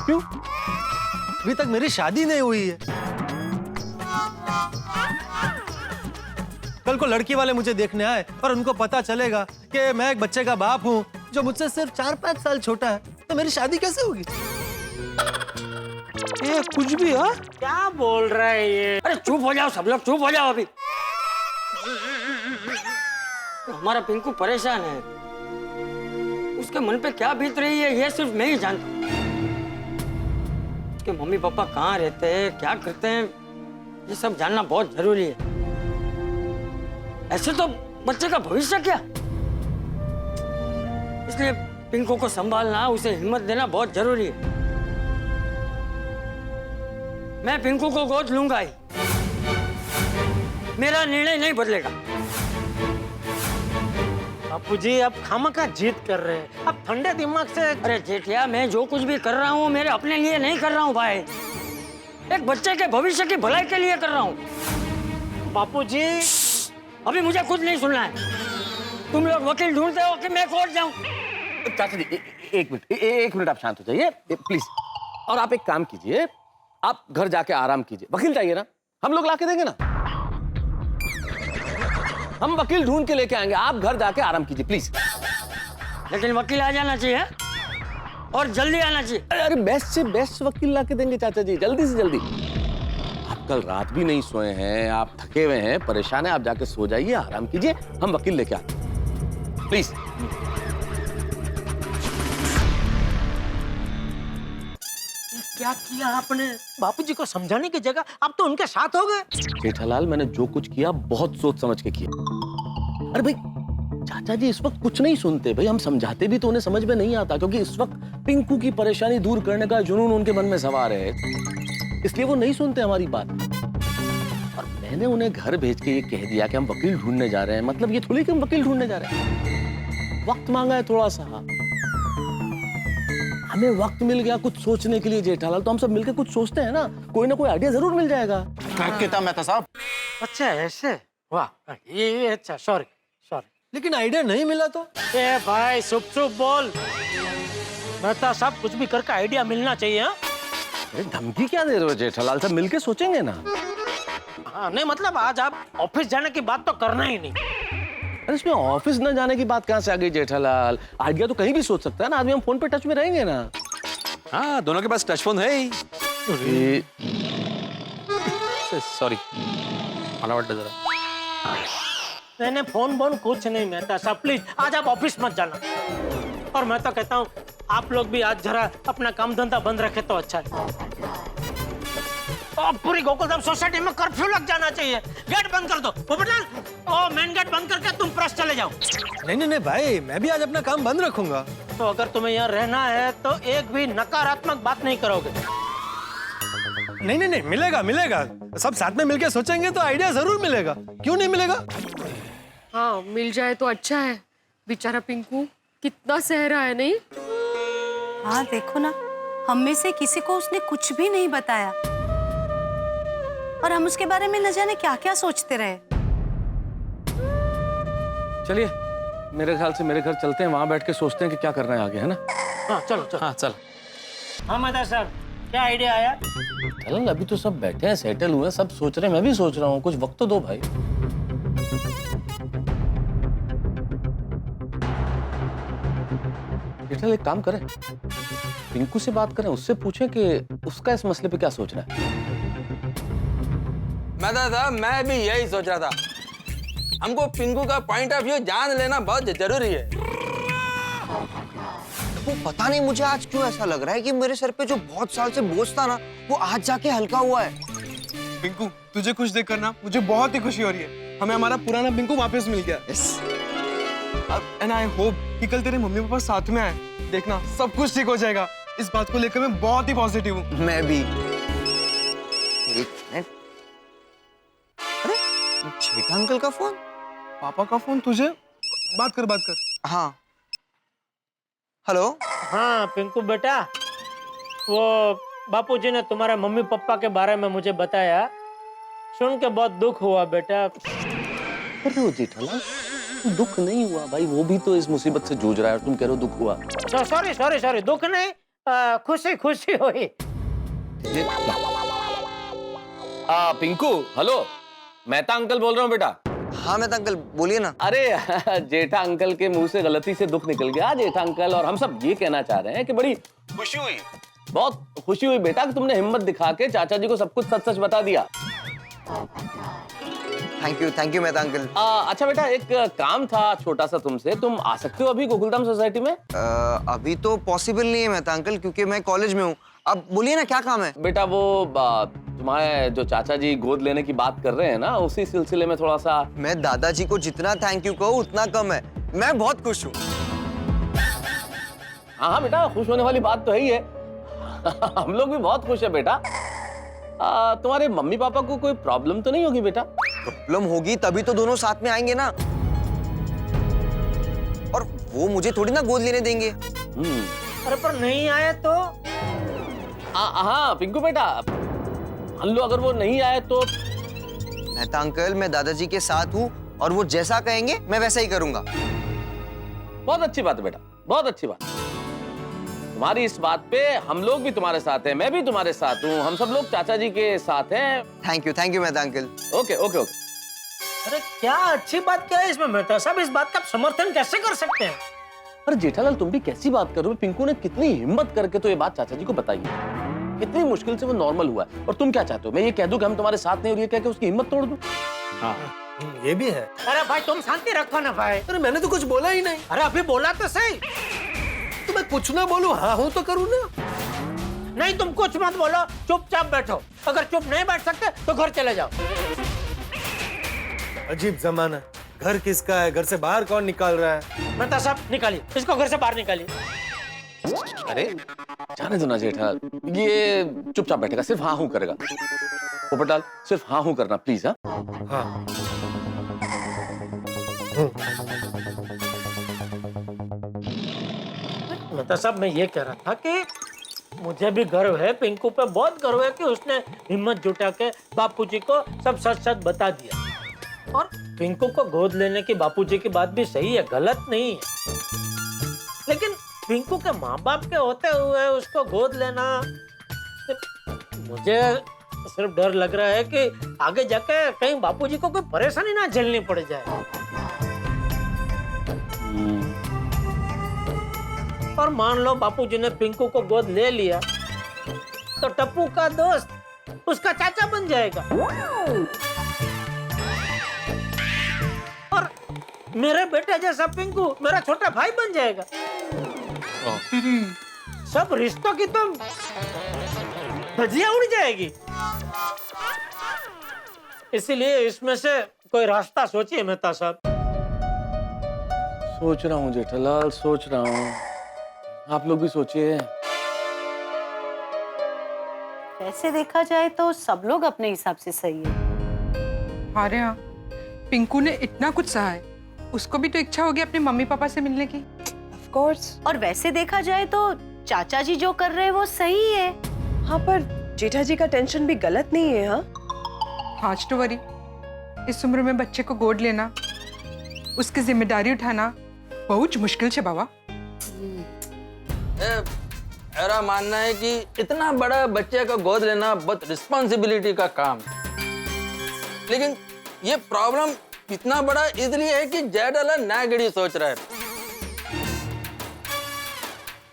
क्यों? अभी तक मेरी शादी नहीं हुई है। कल को लड़की वाले मुझे देखने आए और उनको पता चलेगा कि मैं एक बच्चे का बाप हूँ जो मुझसे सिर्फ 4-5 साल छोटा है, तो मेरी शादी कैसे होगी? ये कुछ भी है? क्या बोल रहा है ये? अरे चुप हो जाओ सब लोग, चुप हो जाओ अभी। हमारा पिंकू परेशान है। उसके मन पे क्या बीत रही है ये सिर्फ मैं ही जानता हूँ। उसके मम्मी पापा कहाँ रहते हैं, क्या करते हैं, ये सब जानना बहुत जरूरी है। ऐसे तो बच्चे का भविष्य क्या, इसलिए पिंकू को संभालना, उसे हिम्मत देना बहुत जरूरी है। मैं पिंकू को गोद लूंगा ही, मेरा निर्णय नहीं बदलेगा। बापूजी आप खामखा जिद कर रहे हैं, आप ठंडे दिमाग से। अरे जेठिया, मैं जो कुछ भी कर रहा हूँ मेरे अपने लिए नहीं कर रहा हूँ भाई, एक बच्चे के भविष्य की भलाई के लिए कर रहा हूँ। बापूजी अभी मुझे कुछ नहीं सुनना है। तुम लोग वकील ढूंढते हो कि मैं कोर्ट जाऊं? चाचा जी एक मिनट आप शांत हो जाइए प्लीज। और आप एक काम कीजिए, आप घर जाके आराम कीजिए। वकील चाहिए ना, हम लोग लाके देंगे ना, हम वकील ढूंढ के लेके आएंगे। आप घर जाके आराम कीजिए प्लीज। लेकिन वकील आ जाना चाहिए और जल्दी आना चाहिए। अरे बेस्ट से बेस्ट वकील लाके देंगे चाचा जी, जल्दी से जल्दी। आप कल रात भी नहीं सोए हैं, आप थके हुए हैं, परेशान हैं, आप जाके सो जाइए, आराम कीजिए, हम वकील लेके आते हैं प्लीज। क्या किया आपने? बापूजी को समझाने की जगह आप तो उनके साथ हो गए। जेठालाल, मैंने जो कुछ किया बहुत सोच समझ के किया। अरे भाई चाचा जी इस वक्त कुछ नहीं सुनते भाई, हम समझाते भी तो उन्हें समझ में नहीं आता, क्योंकि इस वक्त पिंकू की परेशानी दूर करने का जुनून उनके मन में सवार है, इसलिए वो नहीं सुनते हमारी बात। और मैंने उन्हें घर भेज के ये कह दिया कि हम वकील ढूंढने जा रहे हैं, मतलब ये थोड़ी कि हम वकील ढूंढने जा रहे हैं। वक्त मांगा है थोड़ा सा, हमें वक्त मिल गया कुछ सोचने के लिए जेठालाल, तो हम सब मिलकर कुछ सोचते हैं ना, कोई ना कोई आइडिया जरूर मिल जाएगा। कितना मेहता साहब? अच्छा ऐसे, वाह ये अच्छा, सॉरी। लेकिन आइडिया नहीं मिला तो? ए भाई चुप चुप बोल, मेहता साहब कुछ भी करके आइडिया मिलना चाहिए। अरे धमकी क्या दे रहे हो जेठालाल, सब मिलके सोचेंगे ना। हाँ नहीं मतलब आज आप ऑफिस जाने की बात तो करना ही नहीं। अरे इसमें ऑफिस न जाने की बात कहाँ से आ गई जेठालाल, आइडिया तो कहीं भी सोच सकता है ना आदमी, हम फोन पे टच में रहेंगे ना। हाँ दोनों के पास टच फोन है ही। सॉरी मला वाटलं जरा। मैंने फोन बोन कुछ नहीं मेहता साहब, प्लीज आज आप ऑफिस मत जाना। और मैं तो कहता हूँ आप लोग भी आज जरा अपना काम धंधा बंद रखे तो अच्छा है। और पूरी गोकुलधाम सोसाइटी में कर्फ्यू लग जाना चाहिए, गेट बंद कर दो। पोपटलाल, ओ मेन गेट बंद करके तुम प्रेस चले जाओ। नहीं भाई, मैं भी आज अपना काम बंद रखूंगा। तो अगर तुम्हें यहाँ रहना है तो एक भी नकारात्मक बात नहीं करोगे। नहीं मिलेगा, सब साथ में मिलके सोचेंगे तो आइडिया जरूर मिलेगा, क्यों नहीं मिलेगा? हाँ मिल जाए तो अच्छा है, बेचारा पिंकू कितना सह रहा है। नहीं हाँ देखो ना, हम में से किसी को उसने कुछ भी नहीं बताया और हम उसके बारे में न जाने क्या क्या सोचते रहे। चलिए मेरे ख्याल से मेरे घर चलते हैं, वहां बैठ के सोचते हैं कि क्या करना है आगे, है ना? हाँ चलो। हाँ चल। हाँ मेहता साहब क्या आइडिया आया? चल अभी तो सब बैठे हैं, सेटल हुए हैं, सब सोच रहे हैं, मैं भी सोच रहा हूँ, कुछ वक्त तो दो भाई। जेठालाल एक काम करें, पिंकू से बात करें, उससे पूछें कि उसका इस मसले पे क्या सोच रहा है। मैं भी यही सोच रहा था, हमको पिंकू का पॉइंट ऑफ व्यू जान लेना बहुत जरूरी है। वो पता नहीं मुझे आज क्यों ऐसा लग रहा है कि मेरे सर पे जो बहुत साल से बोझ था ना, वो आज जाके हल्का हुआ है। पिंकू तुझे खुश देखकर ना मुझे बहुत ही खुशी हो रही है, हमें हमारा पुराना पिंकू वापस मिल गया। एंड आई होप कि कल तेरे मम्मी पापा साथ में आए, देखना सब कुछ ठीक हो जाएगा। इस बात को लेकर मैं बहुत ही पॉजिटिव हूँ। मैं भी। अरे जेठा अंकल का फोन? पापा का फोन तुझे? बात कर। हाँ हेलो। हाँ पिंकू बेटा, वो बापूजी ने तुम्हारे मम्मी पापा के बारे में मुझे बताया, सुन के बहुत दुख हुआ बेटा। अरे वो जेठालाल दुख नहीं हुआ भाई, वो भी तो इस मुसीबत से जूझ रहा है और तुम कह रहे हो दुख हुआ। सॉरी दुख नहीं, खुशी हुई। पिंकू हेलो, मेहता अंकल बोल रहा हूँ बेटा। हाँ मेहता अंकल बोलिए ना। अरे जेठा अंकल के मुंह से गलती से दुख निकल गया जेठा अंकल, और हम सब ये कहना चाह रहे हैं कि बड़ी खुशी हुई, बहुत खुशी हुई बेटा कि तुमने हिम्मत दिखा के चाचा जी को सब कुछ सच सच बता दिया। Thank you Mehta uncle. अच्छा बेटा, एक काम था छोटा सा तुमसे, तुम आ सकते हो अभी गोकुलधाम सोसाइटी में? अभी तो पॉसिबल नहीं है मेहता अंकल, क्योंकि मैं कॉलेज में हूँ। अब बोलिए ना क्या काम है? बेटा वो तुम्हारे जो चाचा जी गोद लेने की बात कर रहे हैं ना, उसी सिलसिले में थोड़ा सा। मैं दादाजी को जितना थैंक यू कहूँ उतना कम है। मैं बहुत खुश हूँ। हाँ हाँ बेटा, खुश होने वाली बात तो है ही है। हम लोग भी बहुत खुश है बेटा। तुम्हारे मम्मी पापा को कोई प्रॉब्लम तो नहीं होगी बेटा? प्रॉब्लम होगी तभी तो दोनों साथ में आएंगे ना, और वो मुझे थोड़ी ना गोद लेने देंगे। अरे पर नहीं आए तो? हाँ पिंकू बेटा, मान लो अगर वो नहीं आए तो? मेहता अंकल, मैं दादाजी के साथ हूँ और वो जैसा कहेंगे मैं वैसा ही करूंगा। बहुत अच्छी बात है बेटा, बहुत अच्छी बात। तुम्हारी इस बात पे हम लोग भी तुम्हारे साथ हैं, मैं भी तुम्हारे साथ हूँ, हम सब लोग चाचा जी के साथ हैं। Thank you Mehta uncle. Okay okay okay. अरे क्या अच्छी बात क्या है इसमें मेहता साहब? इस बात का समर्थन कैसे कर सकते हैं? अरे जेठालाल, तुम भी कैसी बात कर रहे हो? पिंकू ने कितनी हिम्मत करके तो ये बात चाचा जी को बताई है, कितनी मुश्किल से वो नॉर्मल हुआ है, और तुम क्या चाहते हो? मैं ये कह दूं कि हम तुम्हारे साथ नहीं, और ये कह के उसकी हिम्मत तोड़ दूं? हाँ ये भी है। अरे भाई तुम शांति रखो ना भाई। अरे मैंने तो कुछ बोला ही नहीं। अरे अभी बोला तो सही। तो मैं कुछ ना बोलूं, हाँ हूं तो करूं ना। नहीं तुम कुछ मत बोलो, चुपचाप बैठो। अगर चुप नहीं बैठ सकते तो घर चले जाओ। अजीब जमाना, घर किसका है, घर से बाहर कौन निकाल रहा है? मेहता साहब निकालिए इसको, घर से बाहर निकालिए। अरे जाने दो ना जेठालाल, ये चुपचाप बैठेगा, सिर्फ हाँ हूं करेगा। पोपटलाल सिर्फ हाँ हूं करना प्लीज। हाँ मेहता साहब, मैं ये कह रहा था कि मुझे भी गर्व है, पिंकू पे बहुत गर्व है कि उसने हिम्मत जुटा के बापूजी को सब सच सच बता दिया। और पिंकू को गोद लेने की बापूजी की बात भी सही है, गलत नहीं है, लेकिन पिंकू के माँ बाप के होते हुए उसको गोद लेना, मुझे सिर्फ डर लग रहा है कि आगे जाके कहीं बापूजी को कोई परेशानी ना झेलनी पड़ जाए। और मान लो बापूजी ने पिंकू को गोद ले लिया तो टप्पू का दोस्त उसका चाचा बन जाएगा, और मेरे बेटे जैसा पिंकू मेरा छोटा भाई बन जाएगा। सब रिश्तों की तो धज्जियां उड़ जाएगी। इसीलिए इसमें से कोई रास्ता सोचिए मेहता साहब। सोच रहा हूँ जेठालाल, सोच रहा हूँ, आप लोग भी सोचिए। वैसे देखा जाए तो सब लोग अपने हिसाब से सही है। अरे हाँ, पिंकू ने इतना कुछ सहा है, उसको भी तो इच्छा होगी अपने मम्मी पापा से मिलने की। Of course. और वैसे देखा जाए तो चाचा जी जो कर रहे हैं वो सही है। हाँ पर जेठा जी का टेंशन भी गलत नहीं है। हाँ हाज तो वरी, इस उम्र में बच्चे को गोद लेना, उसकी जिम्मेदारी उठाना बहुत मुश्किल है बाबा। मेरा मानना है कि इतना बड़ा बच्चे का गोद लेना बहुत रिस्पॉन्सिबिलिटी का काम है, लेकिन ये प्रॉब्लम इतना बड़ा इसलिए है कि जेठालाल नागड़ी सोच रहा है।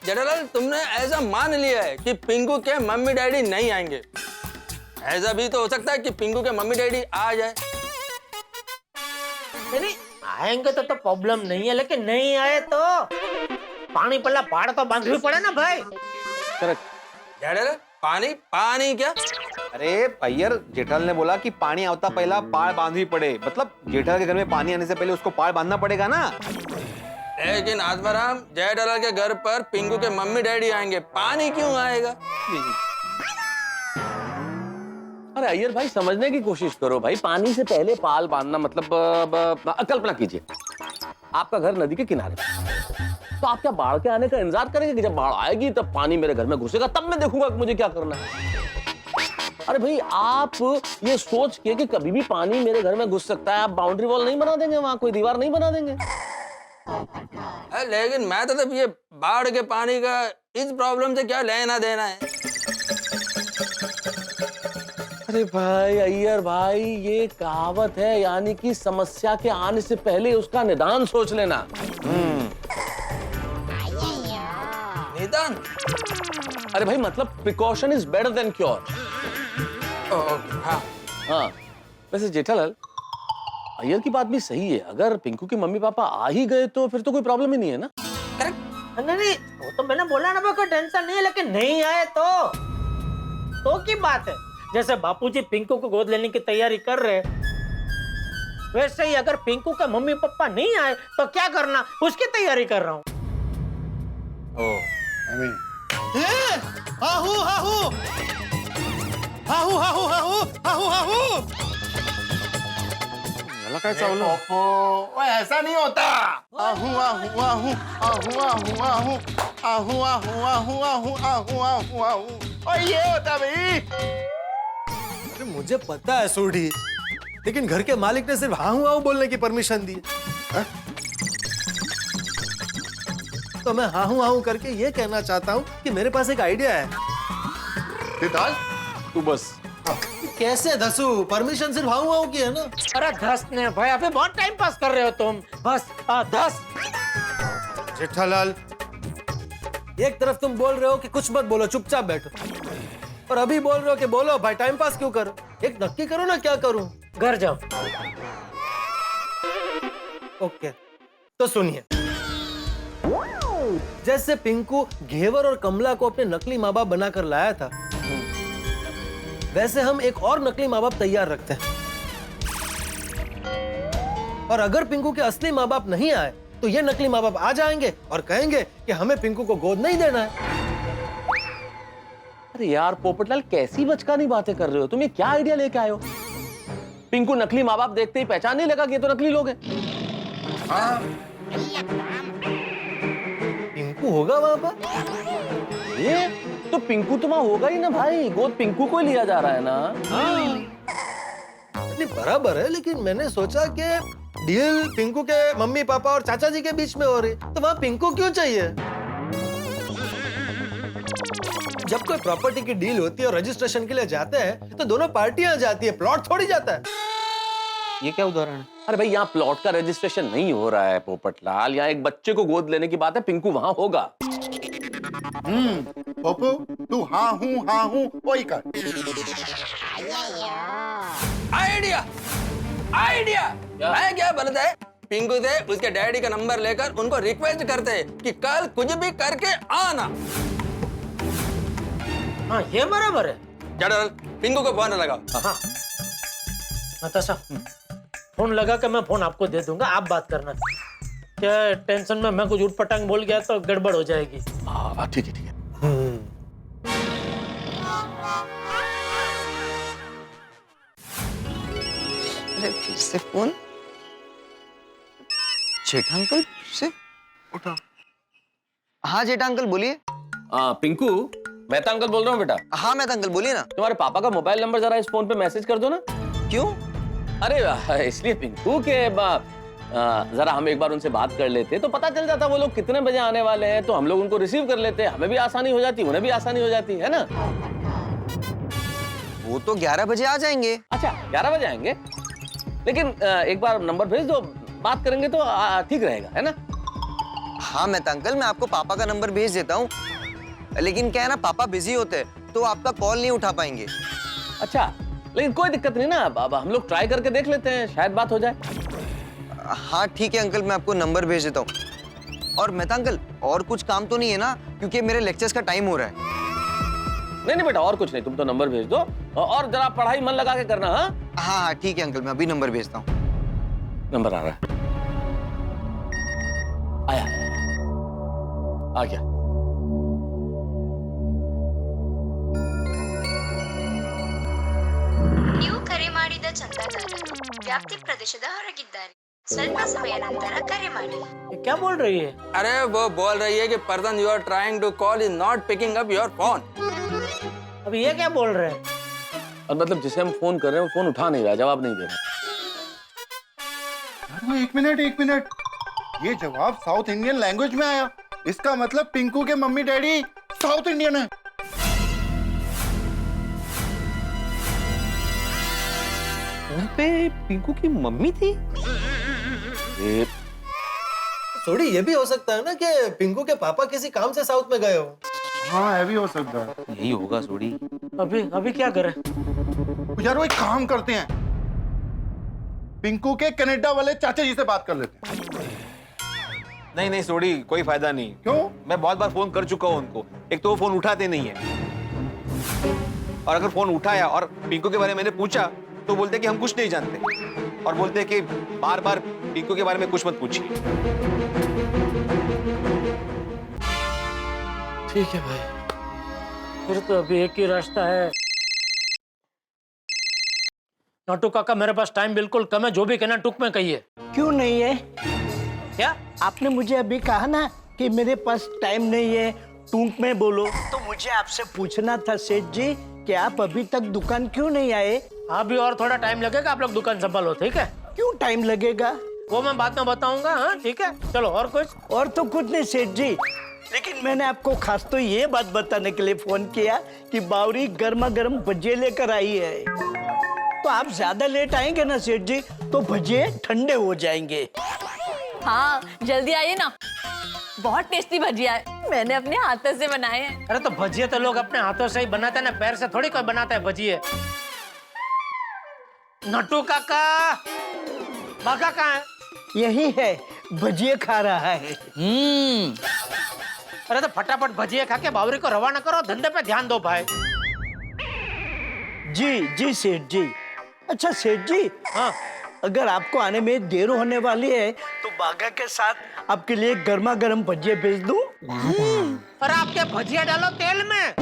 जेठालाल, तुमने ऐसा मान लिया है कि पिंकू के मम्मी डैडी नहीं आएंगे। ऐसा भी तो हो सकता है कि पिंकू के मम्मी डैडी आ जाए। नहीं आएंगे तो प्रॉब्लम नहीं है, लेकिन नहीं आए तो पानी पल्ला पहाड़ तो बांधवी पड़े ना भाई। करेक्ट। जेठालाल, पानी क्या? अरे भैया, जेठालाल ने बोला कि पानी आवता पहला पाड़ बांधवी पड़े, मतलब जेठालाल के घर में पानी आने से पहले उसको पाड़ बांधना पड़ेगा ना। लेकिन आत्माराम, जेठालाल के घर पर पिंकू के मम्मी डैडी आएंगे, पानी क्यों आएगा? अरे अय्यर भाई, समझने की कोशिश करो भाई, पानी से पहले पाल बांधना मतलब कल्पना कीजिए, आपका घर नदी के किनारे, तो आप क्या बाढ़ के आने का इंतजार करेंगे कि जब बाढ़ आएगी तब पानी मेरे घर में घुसेगा, तब मैं देखूंगा कि मुझे क्या करना है? अरे भाई, आप ये सोच के कि कभी भी पानी मेरे घर में घुस सकता है, आप बाउंड्री वॉल नहीं बना देंगे, वहां कोई दीवार नहीं बना देंगे? लेकिन मैं तो ये बाढ़ के पानी का इस प्रॉब्लम से क्या लेना देना है? अरे भाई अय्यर भाई, ये कहावत है, यानी कि समस्या के आने से पहले उसका निदान सोच लेना। निदान? अरे भाई मतलब precaution is better than cure. हाँ। हाँ, वैसे जेठालाल, अय्यर की बात भी सही है, अगर पिंकू के मम्मी पापा आ ही गए तो फिर तो कोई प्रॉब्लम ही नहीं है ना। नहीं, वो तो मैंने बोला ना, कोई टेंशन नहीं है, लेकिन नहीं आए तो की बात है। जैसे बापूजी पिंकू को गोद लेने की तैयारी कर रहे, वैसे ही अगर पिंकू के मम्मी पापा नहीं आए तो क्या करना, उसकी तैयारी कर रहा हूँ। हाहू हाहू हाहू हाहू हाहू हाहू हाहू काय चावलं ओए ऐसा नहीं होता आहू आहू आहू आहू आहू आहू आहू आहू आहू आहू आहू आहू आहू और ये होता भाई। अरे मुझे पता है सोढ़ी, लेकिन घर के मालिक ने सिर्फ हाहू हाहू बोलने की परमिशन दी है? तो मैं हाहू हाहू करके ये कहना चाहता हूँ कि मेरे पास एक आइडिया है। तू बस कैसे धसू, परमिशन सिर्फ हाहू हाहू की है ना। अरे धस ने भाई, अभी बहुत टाइम पास कर रहे हो तुम, बस धस। जेठालाल, एक तरफ तुम बोल रहे हो कि कुछ मत बोलो, चुपचाप बैठो, और अभी बोल रहे हो कि बोलो भाई, टाइम पास क्यों करो। एक नक्की करो ना, क्या करूं। घर जाओ। ओके, तो सुनिए, जैसे पिंकू घेवर और कमला को अपने नकली माँ बाप बनाकर लाया था, वैसे हम एक और नकली माँ बाप तैयार रखते हैं, और अगर पिंकू के असली माँ बाप नहीं आए तो ये नकली माँ बाप आ जाएंगे और कहेंगे कि हमें पिंकू को गोद नहीं देना है। अरे यार पोपटलाल, कैसी बचकानी बातें कर रहे हो तुम, ये क्या आइडिया लेके आए हो? पिंकू नकली माँ बाप देखते ही पहचान नहीं लगा कि ये तो नकली लोग हैं। पिंकू होगा वहां पर? ये तो पिंकू तो वहां होगा ही ना भाई, गोद पिंकू को ही लिया जा रहा है ना। नहीं बराबर है, लेकिन मैंने सोचा कि डील पिंकू के मम्मी पापा और चाचा जी के बीच में हो रही, तो वहां पिंकू क्यों चाहिए? जब कोई प्रॉपर्टी की डील होती है और रजिस्ट्रेशन के लिए जाते हैं तो दोनों पार्टियां जाती है, प्लॉट थोड़ी जाता है। ये क्या उदाहरण है? अरे भाई यहाँ प्लॉट का रजिस्ट्रेशन नहीं हो रहा है पोपटलाल, यहाँ एक बच्चे को गोद लेने की बात है, पिंकू वहां होगा। पप्पू तू हाँ हूँ वही कर। आइडिया आइडिया, मैं क्या बोलता है, पिंकू से उसके डैडी का नंबर लेकर उनको रिक्वेस्ट करते हैं कि कल कुछ भी करके आना। हाँ ये बराबर है। चल पिंकू को फोन लगाओ। हाँ नताशा, फोन लगा के मैं फोन आपको दे दूंगा, आप बात करना। क्या टेंशन में मैं कुछ उठपटांग बोल गया तो गड़बड़ हो जाएगी। हाँ ठीक है ठीक है। अरे फिर से फोन, जेठा अंकल से उठा। हाँ जेठा अंकल बोलिए। पिंकू, मेहता अंकल बोल रहा हूँ बेटा। हाँ मेहता अंकल बोलिए ना। तुम्हारे पापा का मोबाइल नंबर जरा इस फोन पे मैसेज कर दो ना। क्यों? अरे इसलिए पिंकू के जरा हम एक बार उनसे बात कर लेते तो पता चल जाता वो लोग कितने बजे आने वाले हैं, तो हम लोग उनको रिसीव कर लेते, हमें भी आसानी हो जाती, उन्हें भी आसानी हो जाती है ना। वो तो 11 बजे आ जाएंगे। अच्छा 11 बजे आएंगे, लेकिन एक बार नंबर भेज दो, बात करेंगे तो ठीक रहेगा, है ना। हाँ मेहता अंकल, मैं आपको पापा का नंबर भेज देता हूँ, लेकिन क्या है ना, पापा बिजी होते हैं तो आपका कॉल नहीं उठा पाएंगे। अच्छा, लेकिन कोई दिक्कत नहीं ना, अब हम लोग ट्राई करके देख लेते हैं, शायद बात हो जाए। हाँ ठीक है अंकल, मैं आपको नंबर भेज देता हूँ। और मेहता अंकल, और कुछ काम तो नहीं है ना, क्योंकि मेरे लेक्चर्स का टाइम हो रहा है। नहीं बेटा, और कुछ नहीं, तुम तो नंबर भेज दो और जरा पढ़ाई मन लगा के करना। हाँ ठीक है अंकल, मैं अभी नंबर भेजता हूँ। नंबर आ रहा है, आया आ गया। ನೀವು ಕರೆ ಮಾಡಿದ ಚಂದಾದಾರರು ವ್ಯಾಪ್ತಿ ಪ್ರದೇಶದ ಹೊರಗಿದ್ದಾರೆ, ಸ್ವಲ್ಪ ಸಮಯ ನಂತರ ಕರೆ ಮಾಡಿ। क्या बोल रही है? अरे वो बोल रही है कि person you are trying to call is not picking up your phone. अब ये क्या बोल रहे हैं? और मतलब जिसे हम फोन कर रहे हैं वो फोन उठा नहीं रहा, जवाब नहीं दे रहा। एक मिनट, ये जवाब साउथ इंडियन लैंग्वेज में आया, इसका मतलब पिंकू के मम्मी डैडी साउथ इंडियन है। वहाँ पे पिंकू की मम्मी थी। थोड़ी ये भी हो सकता है ना कि पिंकू के पापा किसी काम से साउथ में गए हो। हाँ ये भी हो सकता है। यही होगा सोडी। अभी क्या करें? यार वो एक काम करते हैं, पिंकू के कनाडा वाले चाचा जी से बात कर लेते हैं। नहीं नहीं सोडी, कोई फायदा नहीं। क्यों? मैं बहुत बार फोन कर चुका हूँ उनको। एक तो वो फोन उठाते नहीं है, और अगर फोन उठाया और पिंकू के बारे में मैंने पूछा तो बोलते कि हम कुछ नहीं जानते, और बोलते कि बार बार पिंकू के बारे में कुछ मत पूछिए। ठीक है भाई, फिर तो अभी एक ही रास्ता है। नटू काका, मेरे पास टाइम बिल्कुल कम है, जो भी कहना टुक में कहिए। क्यों नहीं है? क्या आपने मुझे अभी कहा ना कि मेरे पास टाइम नहीं है, टूक में बोलो। तो मुझे आपसे पूछना था सेठ जी कि आप अभी तक दुकान क्यों नहीं आए? अभी और थोड़ा टाइम लगेगा, आप लोग दुकान संभालो, ठीक है? क्यों टाइम लगेगा? वो मैं बाद में बताऊंगा। हाँ ठीक है, चलो। और कुछ? और तो कुछ नहीं सेठ जी, लेकिन मैंने आपको खास तो ये बात बताने के लिए फोन किया कि बावरी गर्मा गर्म भजिए लेकर आई है। तो आप ज्यादा लेट आएंगे ना सेठ जी तो भजिए ठंडे हो जाएंगे। हाँ जल्दी आइए ना, बहुत टेस्टी भजिया है, मैंने अपने हाथों से बनाए हैं। अरे तो भजिए तो लोग अपने हाथों से ही बनाते हैं ना, पैर से थोड़ी कोई बनाता है भजिए। नटू काका, बाका कहाँ है? यही है, भजिए खा रहा है। अरे तो फटाफट भजिए खा के बावरी को रवाना करो, धंधे पे ध्यान दो भाई। जी जी सेठ जी। अच्छा सेठ जी, हाँ, अगर आपको आने में देर होने वाली है तो बागा के साथ आपके लिए गर्मा गर्म भजिए भेज दूं? और आपके भजिया डालो तेल में।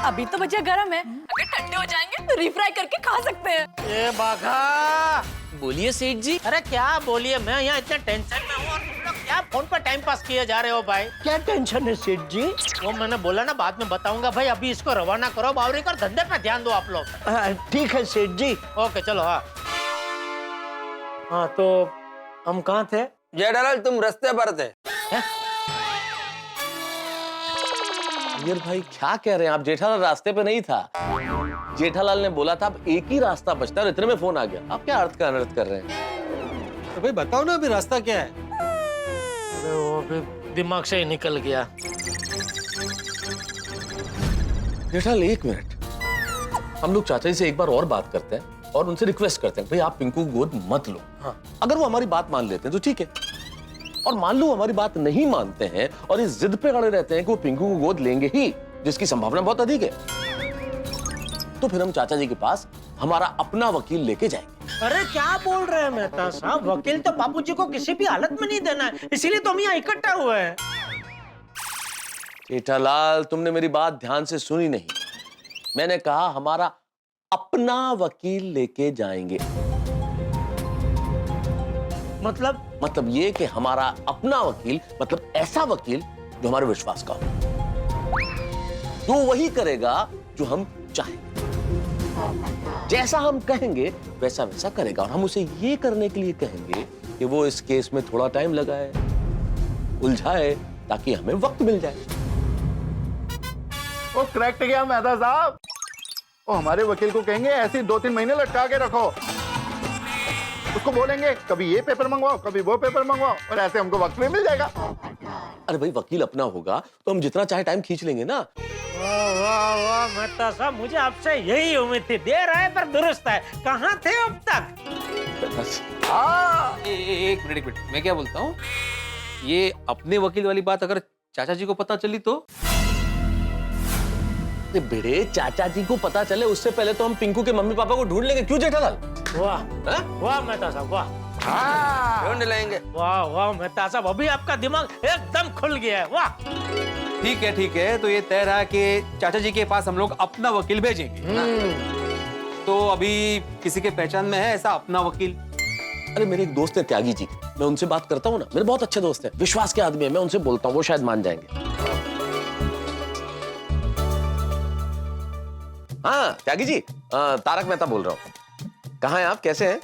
अभी तो भजिया गर्म है, अगर ठंडे हो जाएंगे तो रिफ्राई करके खा सकते हैं। ए बाघा, बोलिए सेठ जी। अरे क्या बोलिए, मैं यहाँ इतने टेंशन में हूँ और तुम लोग क्या फोन पर टाइम पास किए जा रहे हो भाई? क्या टेंशन है सेठ जी? वो मैंने बोला ना बाद में बताऊंगा भाई, अभी इसको रवाना करो बावरी को, धंधे पे ध्यान दो आप लोग। ठीक है सेठ जी। ओके चलो। हाँ हाँ, तो हम कहाँ थे? जेठालाल तुम रास्ते पर थे। वीर भाई क्या कह रहे हैं आप? जेठालाल रास्ते पे नहीं था। जेठालाल ने बोला था अब एक ही रास्ता बचता है और इतने में फोन आ गया। आप क्या अर्थ का अनर्थ कर रहे हैं? तो भाई बताओ ना अभी रास्ता क्या है? अरे वो भी दिमाग से ही निकल गया। जेठालाल एक मिनट, हम लोग चाचा जी से एक बार और बात करते हैं और उनसे रिक्वेस्ट करते हैं भाई आप पिंकू को गोद मत लो। हाँ। अगर वो हमारी बात मान लेते हैं तो ठीक है, और मान लो हमारी बात नहीं मानते हैं और इस जिद पे अड़े रहते हैं कि वो पिंकू को गोद लेंगे ही, जिसकी संभावना बहुत अधिक है, तो फिर हम चाचा जी के पास हमारा अपना वकील लेके जाएंगे। अरे क्या बोल रहे हैं मेहता साहब? वकील तो बापूजी को किसी भी हालत में नहीं देना है, इसीलिए तो हम यहाँ इकट्ठा हुए हैं। जेठालाल तुमने मेरी बात ध्यान से सुनी नहीं। मैंने कहा हमारा अपना वकील लेके जाएंगे। मतलब ये कि हमारा अपना वकील, मतलब ऐसा वकील जो हमारे विश्वास का हो, जो वही करेगा जो हम चाहेंगे, जैसा हम कहेंगे वैसा वैसा करेगा, और हम उसे ये करने के लिए कहेंगे कि वो इस केस में थोड़ा टाइम लगाए, उलझाए, ताकि हमें वक्त मिल जाए। वो करेक्ट गया मेहता साहब। वो हमारे वकील को कहेंगे ऐसे 2-3 महीने लटका के रखो, उसको बोलेंगे कभी ये पेपर मंगवाओ कभी वो पेपर मंगवाओ, और ऐसे हमको वक्त भी मिल जाएगा। अरे भाई वकील अपना होगा तो हम जितना चाहे टाइम खींच लेंगे ना। वाह वाह वाह मेहता साहब, मुझे आपसे यही उम्मीद थी। देर है पर दुरुस्त है। कहाँ थे अब तक? एक मिनट मैं क्या बोलता हूँ, ये अपने वकील वाली बात अगर चाचा जी को पता चली तो? बेड़े चाचा जी को पता चले उससे पहले तो हम पिंकू के मम्मी पापा को ढूंढ लेंगे, क्यों जेठालाल? वाह वाह मेहता साहब, वाह। ढूंढ लेंगे। वाह वाह मेहता साहब, अभी आपका दिमाग एकदम खुल गया है। वाह ठीक है, तो ये तय रहा कि चाचा जी के पास हम लोग अपना वकील भेजेंगे। तो अभी किसी के पहचान में है ऐसा अपना वकील? अरे मेरे एक दोस्त है त्यागी जी, मैं उनसे बात करता हूँ ना, मेरे बहुत अच्छे दोस्त हैं, विश्वास के आदमी है, मैं उनसे बोलता हूँ, वो शायद मान जाएंगे। हाँ त्यागी जी, तारक मेहता बोल रहा हूँ। कहाँ हैं आप, कैसे हैं?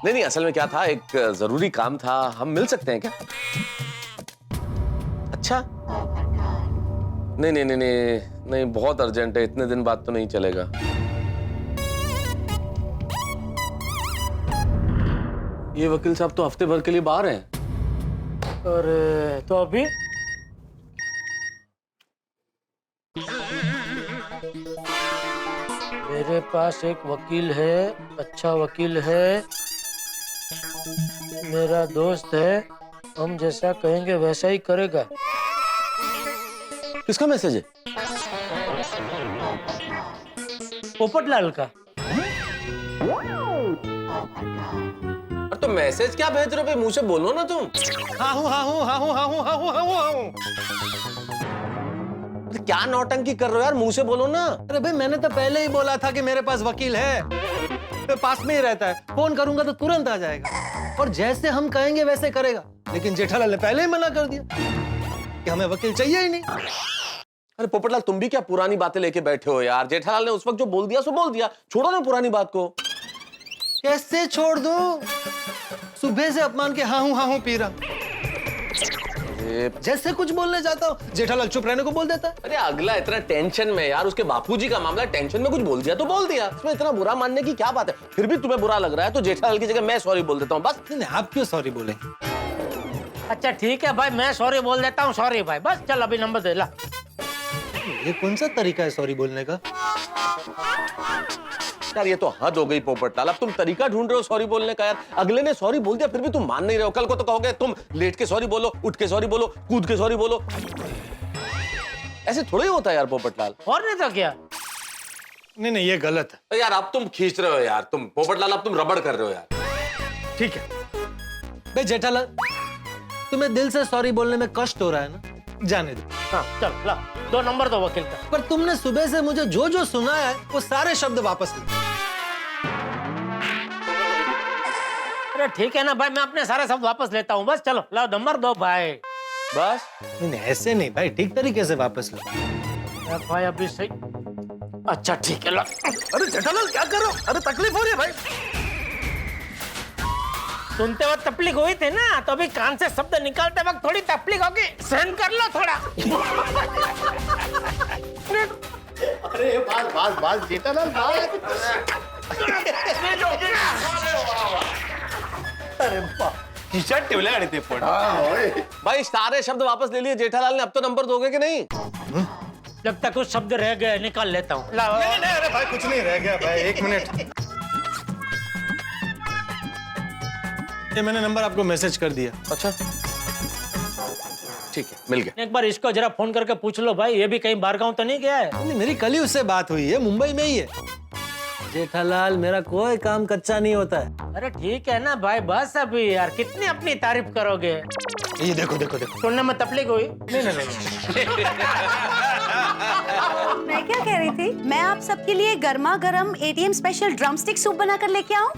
नहीं असल में क्या था, एक जरूरी काम था, हम मिल सकते हैं क्या? अच्छा नहीं, बहुत अर्जेंट है, इतने दिन बाद तो नहीं चलेगा। ये वकील साहब तो हफ्ते भर के लिए बाहर हैं। अरे तो अभी मेरे पास एक वकील है, अच्छा वकील है, मेरा दोस्त है, हम जैसा कहेंगे वैसा ही करेगा। किसका मैसेज है? पोपटलाल का। तो मैसेज क्या भेज रहे हो भाई, मुंह से बोलो ना तुम। हाँ हूँ हाँ हूँ हाँ हूँ हाँ हूँ हाँ हूँ हाँ हूँ हाँ हूँ। क्या नौटंकी कर रहे हो यार, मुंह से बोलो ना। अरे भाई मैंने तो पहले ही बोला था कि मेरे पास वकील है, तो पास में ही रहता है, फोन करूंगा तो तुरंत आ जाएगा और जैसे हम कहेंगे वैसे करेगा। लेकिन जेठालाल ने पहले ही मना कर दिया कि हमें वकील चाहिए ही नहीं। अरे पोपटलाल तुम भी क्या पुरानी बातें लेके बैठे हो यार। जेठालाल ने उस वक्त जो बोल दिया सो बोल दिया, छोड़ो ना पुरानी बात को। कैसे छोड़ दूं? सुबह से अपमान के हाँ हूँ पी रहा। जैसे कुछ बोलने जाता हूँ जेठालाल चुप रहने को बोल देता है। अरे अगला इतना टेंशन में यार, उसके बापूजी का मामला, टेंशन में कुछ बोल दिया तो बोल दिया, इसमें इतना बुरा मानने की क्या बात है। फिर भी तुम्हें बुरा लग रहा है तो जेठालाल की जगह मैं सॉरी बोल देता हूँ बस। नहीं आप क्यों सॉरी बोले? अच्छा ठीक है भाई, मैं सॉरी बोल देता हूँ। सॉरी भाई, बस चल अभी नंबर दे ला। ये कौन सा तरीका है सॉरी बोलने का? यार ये तो हद हो गई पोपटलाल, अब तुम तरीका ढूंढ रहे हो सॉरी बोलने का यार। अगले ने सॉरी बोल दिया फिर भी तुम मान नहीं रहे हो। कल को तो कहोगे तुम लेट के सॉरी बोलो, उठ के सॉरी बोलो, कूद के सॉरी बोलो। ऐसे थोड़ा ही होता है यार पोपटलाल। और नहीं तो क्या? नहीं ये गलत है यार। अब तुम खींच रहे हो यार, तुम पोपटलाल अब तुम रबड़ कर रहे हो यार। ठीक है भाई जेठालाल, तुम्हें दिल से सॉरी बोलने में कष्ट हो रहा है ना, जाने दो। हाँ चल ला, 2 नंबर दो वकील का। पर तुमने सुबह से मुझे जो जो सुना है वो सारे शब्द वापस ले। अरे ठीक है ना भाई, मैं अपने सारे शब्द वापस लेता हूँ। बस चलो ला नंबर दो भाई। बस नहीं ऐसे नहीं भाई, ठीक तरीके से वापस लो भाई। अभी सही, अच्छा ठीक है ला। अरे जेठालाल क्या कर रहे हो? अरे तकलीफ हो रही है भाई। सुनते वक्त तकलीफ हुई थी ना, तो अभी कान से शब्द निकालते वक्त थोड़ी तकलीफ होगी, सहन कर लो थोड़ा। अरे बस जेठालाल अरे खिशात ठेवल्या आणि ते पण। भाई सारे शब्द वापस ले लिए जेठालाल ने, अब तो नंबर दोगे कि नहीं? जब तक कुछ शब्द रह गए निकाल लेता हूँ। नहीं अरे भाई कुछ नहीं रह गया भाई, 1 मिनट। ये मैंने नंबर आपको मैसेज कर दिया। अच्छा ठीक है, मिल गया। एक बार इसको जरा फोन करके पूछ लो भाई, ये भी कहीं बाहर गांव तो नहीं गया है? नहीं मेरी कल ही उससे बात हुई है, मुंबई में ही है। जेठालाल मेरा कोई काम कच्चा नहीं होता है। अरे ठीक है ना भाई, बस अभी यार कितनी अपनी तारीफ करोगे? ये देखो देखो देखो, सुनने में तकलीफ हुई? नहीं मैं क्या कह रही थी, मैं आप सबके लिए गर्मा गर्म ATM special drum stick soup बनाकर लेके आऊं?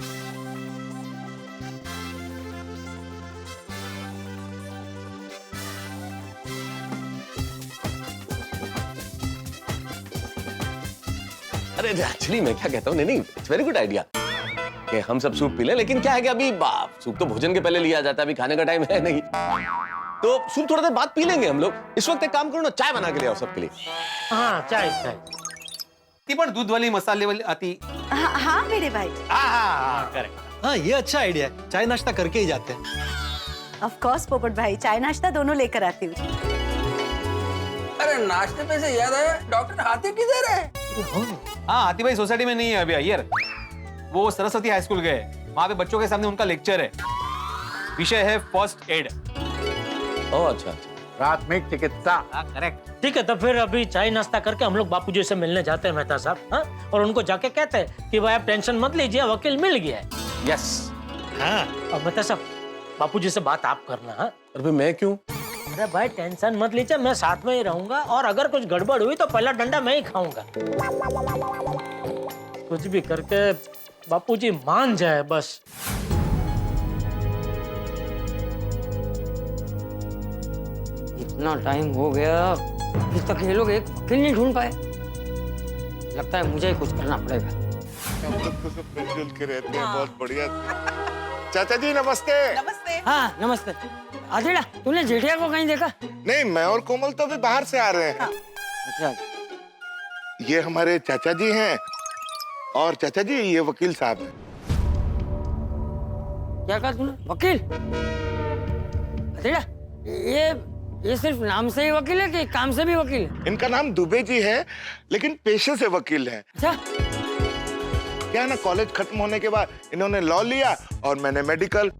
अरे एक्चुअली मैं क्या कहता हूँ, नहीं इट्स वेरी गुड आइडिया कि हम सब सूप पी लें। लेकिन क्या है कि अभी सूप तो भोजन के पहले लिया जाता है, अभी खाने का टाइम है नहीं, तो सूप थोड़ा देर बाद पी लेंगे हम लोग। इस वक्त एक काम करो ना, चाय बना के ले आओ सबके लिए। हाँ चाय चाय। ती पण दूध वाली मसाले वाली आती। हाँ मेरे भाई। करेक्ट। हाँ ये अच्छा आइडिया है, चाय नाश्ता करके ही जाते हैं। ऑफ कोर्स पोपट भाई, चाय नाश्ता दोनों लेकर आती हूँ। अरे नाश्ते पे से याद आया, डॉक्टर हाथी किधर है? हाँ हाथी भाई सोसाइटी में नहीं है अभी अय्यर, वो सरस्वती हाई स्कूल गए, वहाँ पे बच्चों के सामने उनका लेक्चर है, विषय है फर्स्ट एड। ओह अच्छा, प्राथमिक चिकित्सा। करेक्ट। ठीक है, तो फिर अभी चाय नाश्ता करके हम लोग बापूजी से मिलने जाते हैं मेहता साहब। हाँ, और उनको जाके कहते हैं कि भाई आप टेंशन मत लीजिए, वकील मिल गया है। यस। हाँ और मेहता साहब बापूजी से बात आप करना। हाँ अरे मैं क्यों? अरे भाई टेंशन मत लीजिए, मैं साथ में ही रहूंगा, और अगर कुछ गड़बड़ हुई तो पहला डंडा मैं ही खाऊंगा। कुछ भी करके बापूजी मान जाए बस। इतना टाइम हो गया, अभी तक ये लोग एक वकील नहीं ढूंढ पाए। लगता है मुझे ही कुछ करना पड़ेगा। हम लोग तो सब मिलजुल के रहते हैं, बहुत बढ़िया। चाचा जी नमस्ते। नमस्ते। हाँ नमस्ते। आदिड़ा, तूने जेठिया को कहीं देखा? नहीं, मैं और कोमल तो अभी बाहर से आ रहे हैं। अच्छा। ये हमारे चाचा जी हैं, और चाचा जी ये वकील साहब हैं। क्या कहा तूने? वकील? आदिड़ा, ये सिर्फ नाम से ही वकील है कि काम से भी वकील है? इनका नाम दुबे जी है, लेकिन पेशे से वकील हैं। अच्छा। क्या है ना, कॉलेज खत्म होने के बाद इन्होंने लॉ लिया और मैंने मेडिकल,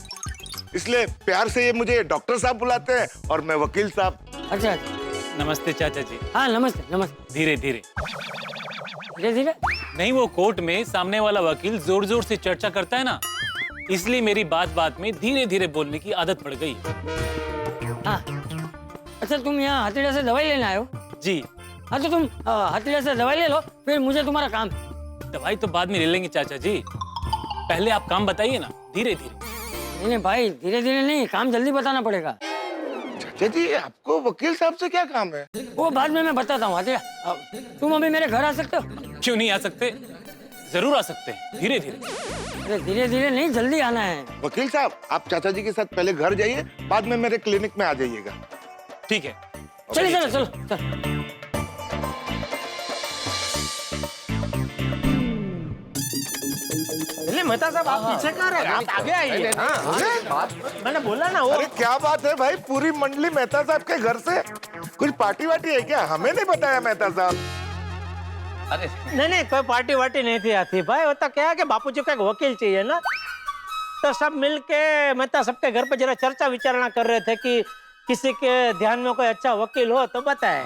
इसलिए प्यार से ये मुझे डॉक्टर साहब बुलाते हैं और मैं वकील साहब। अच्छा, नमस्ते चाचा जी। हाँ नमस्ते नमस्ते। धीरे धीरे धीरे धीरे नहीं, वो कोर्ट में सामने वाला वकील जोर जोर से चर्चा करता है ना, इसलिए मेरी बात बात में धीरे धीरे बोलने की आदत पड़ गई। हाँ अच्छा, तुम यहाँ हथेड़ा से दवाई लेने आए हो? जी हाँ तो तुम हथेड़ा से दवाई ले लो, फिर मुझे तुम्हारा काम। दवाई तो बाद में ले लेंगे चाचा जी, पहले आप काम बताइए ना, धीरे धीरे। नहीं भाई, धीरे धीरे नहीं, काम जल्दी बताना पड़ेगा। चाचा जी आपको वकील साहब से क्या काम है? वो बाद में मैं बताता हूँ। तुम अभी मेरे घर आ सकते हो? क्यों नहीं आ सकते, जरूर आ सकते हैं, धीरे धीरे। अरे धीरे धीरे नहीं, जल्दी आना है। वकील साहब आप चाचा जी के साथ पहले घर जाइए, बाद में मेरे क्लिनिक में आ जाइएगा। ठीक है, चलिए चलो चलो चलो। मेहता साहब आप पीछे कहाँ रहे? आप आगे आइए। मैंने बोला ना वो। अरे क्या बात है भाई, पूरी मंडली मेहता साहब के घर से, कुछ पार्टी वार्टी है क्या? हमें नहीं बताया मेहता साहब। अरे नहीं, कोई पार्टी वार्टी नहीं थी आती भाई, वो तो क्या है कि बापूजी को एक वकील चाहिए ना, तो सब मिलके मेहता सबके घर पे जरा चर्चा विचारणा कर रहे थे कि किसी के ध्यान में कोई अच्छा वकील हो तो बताए।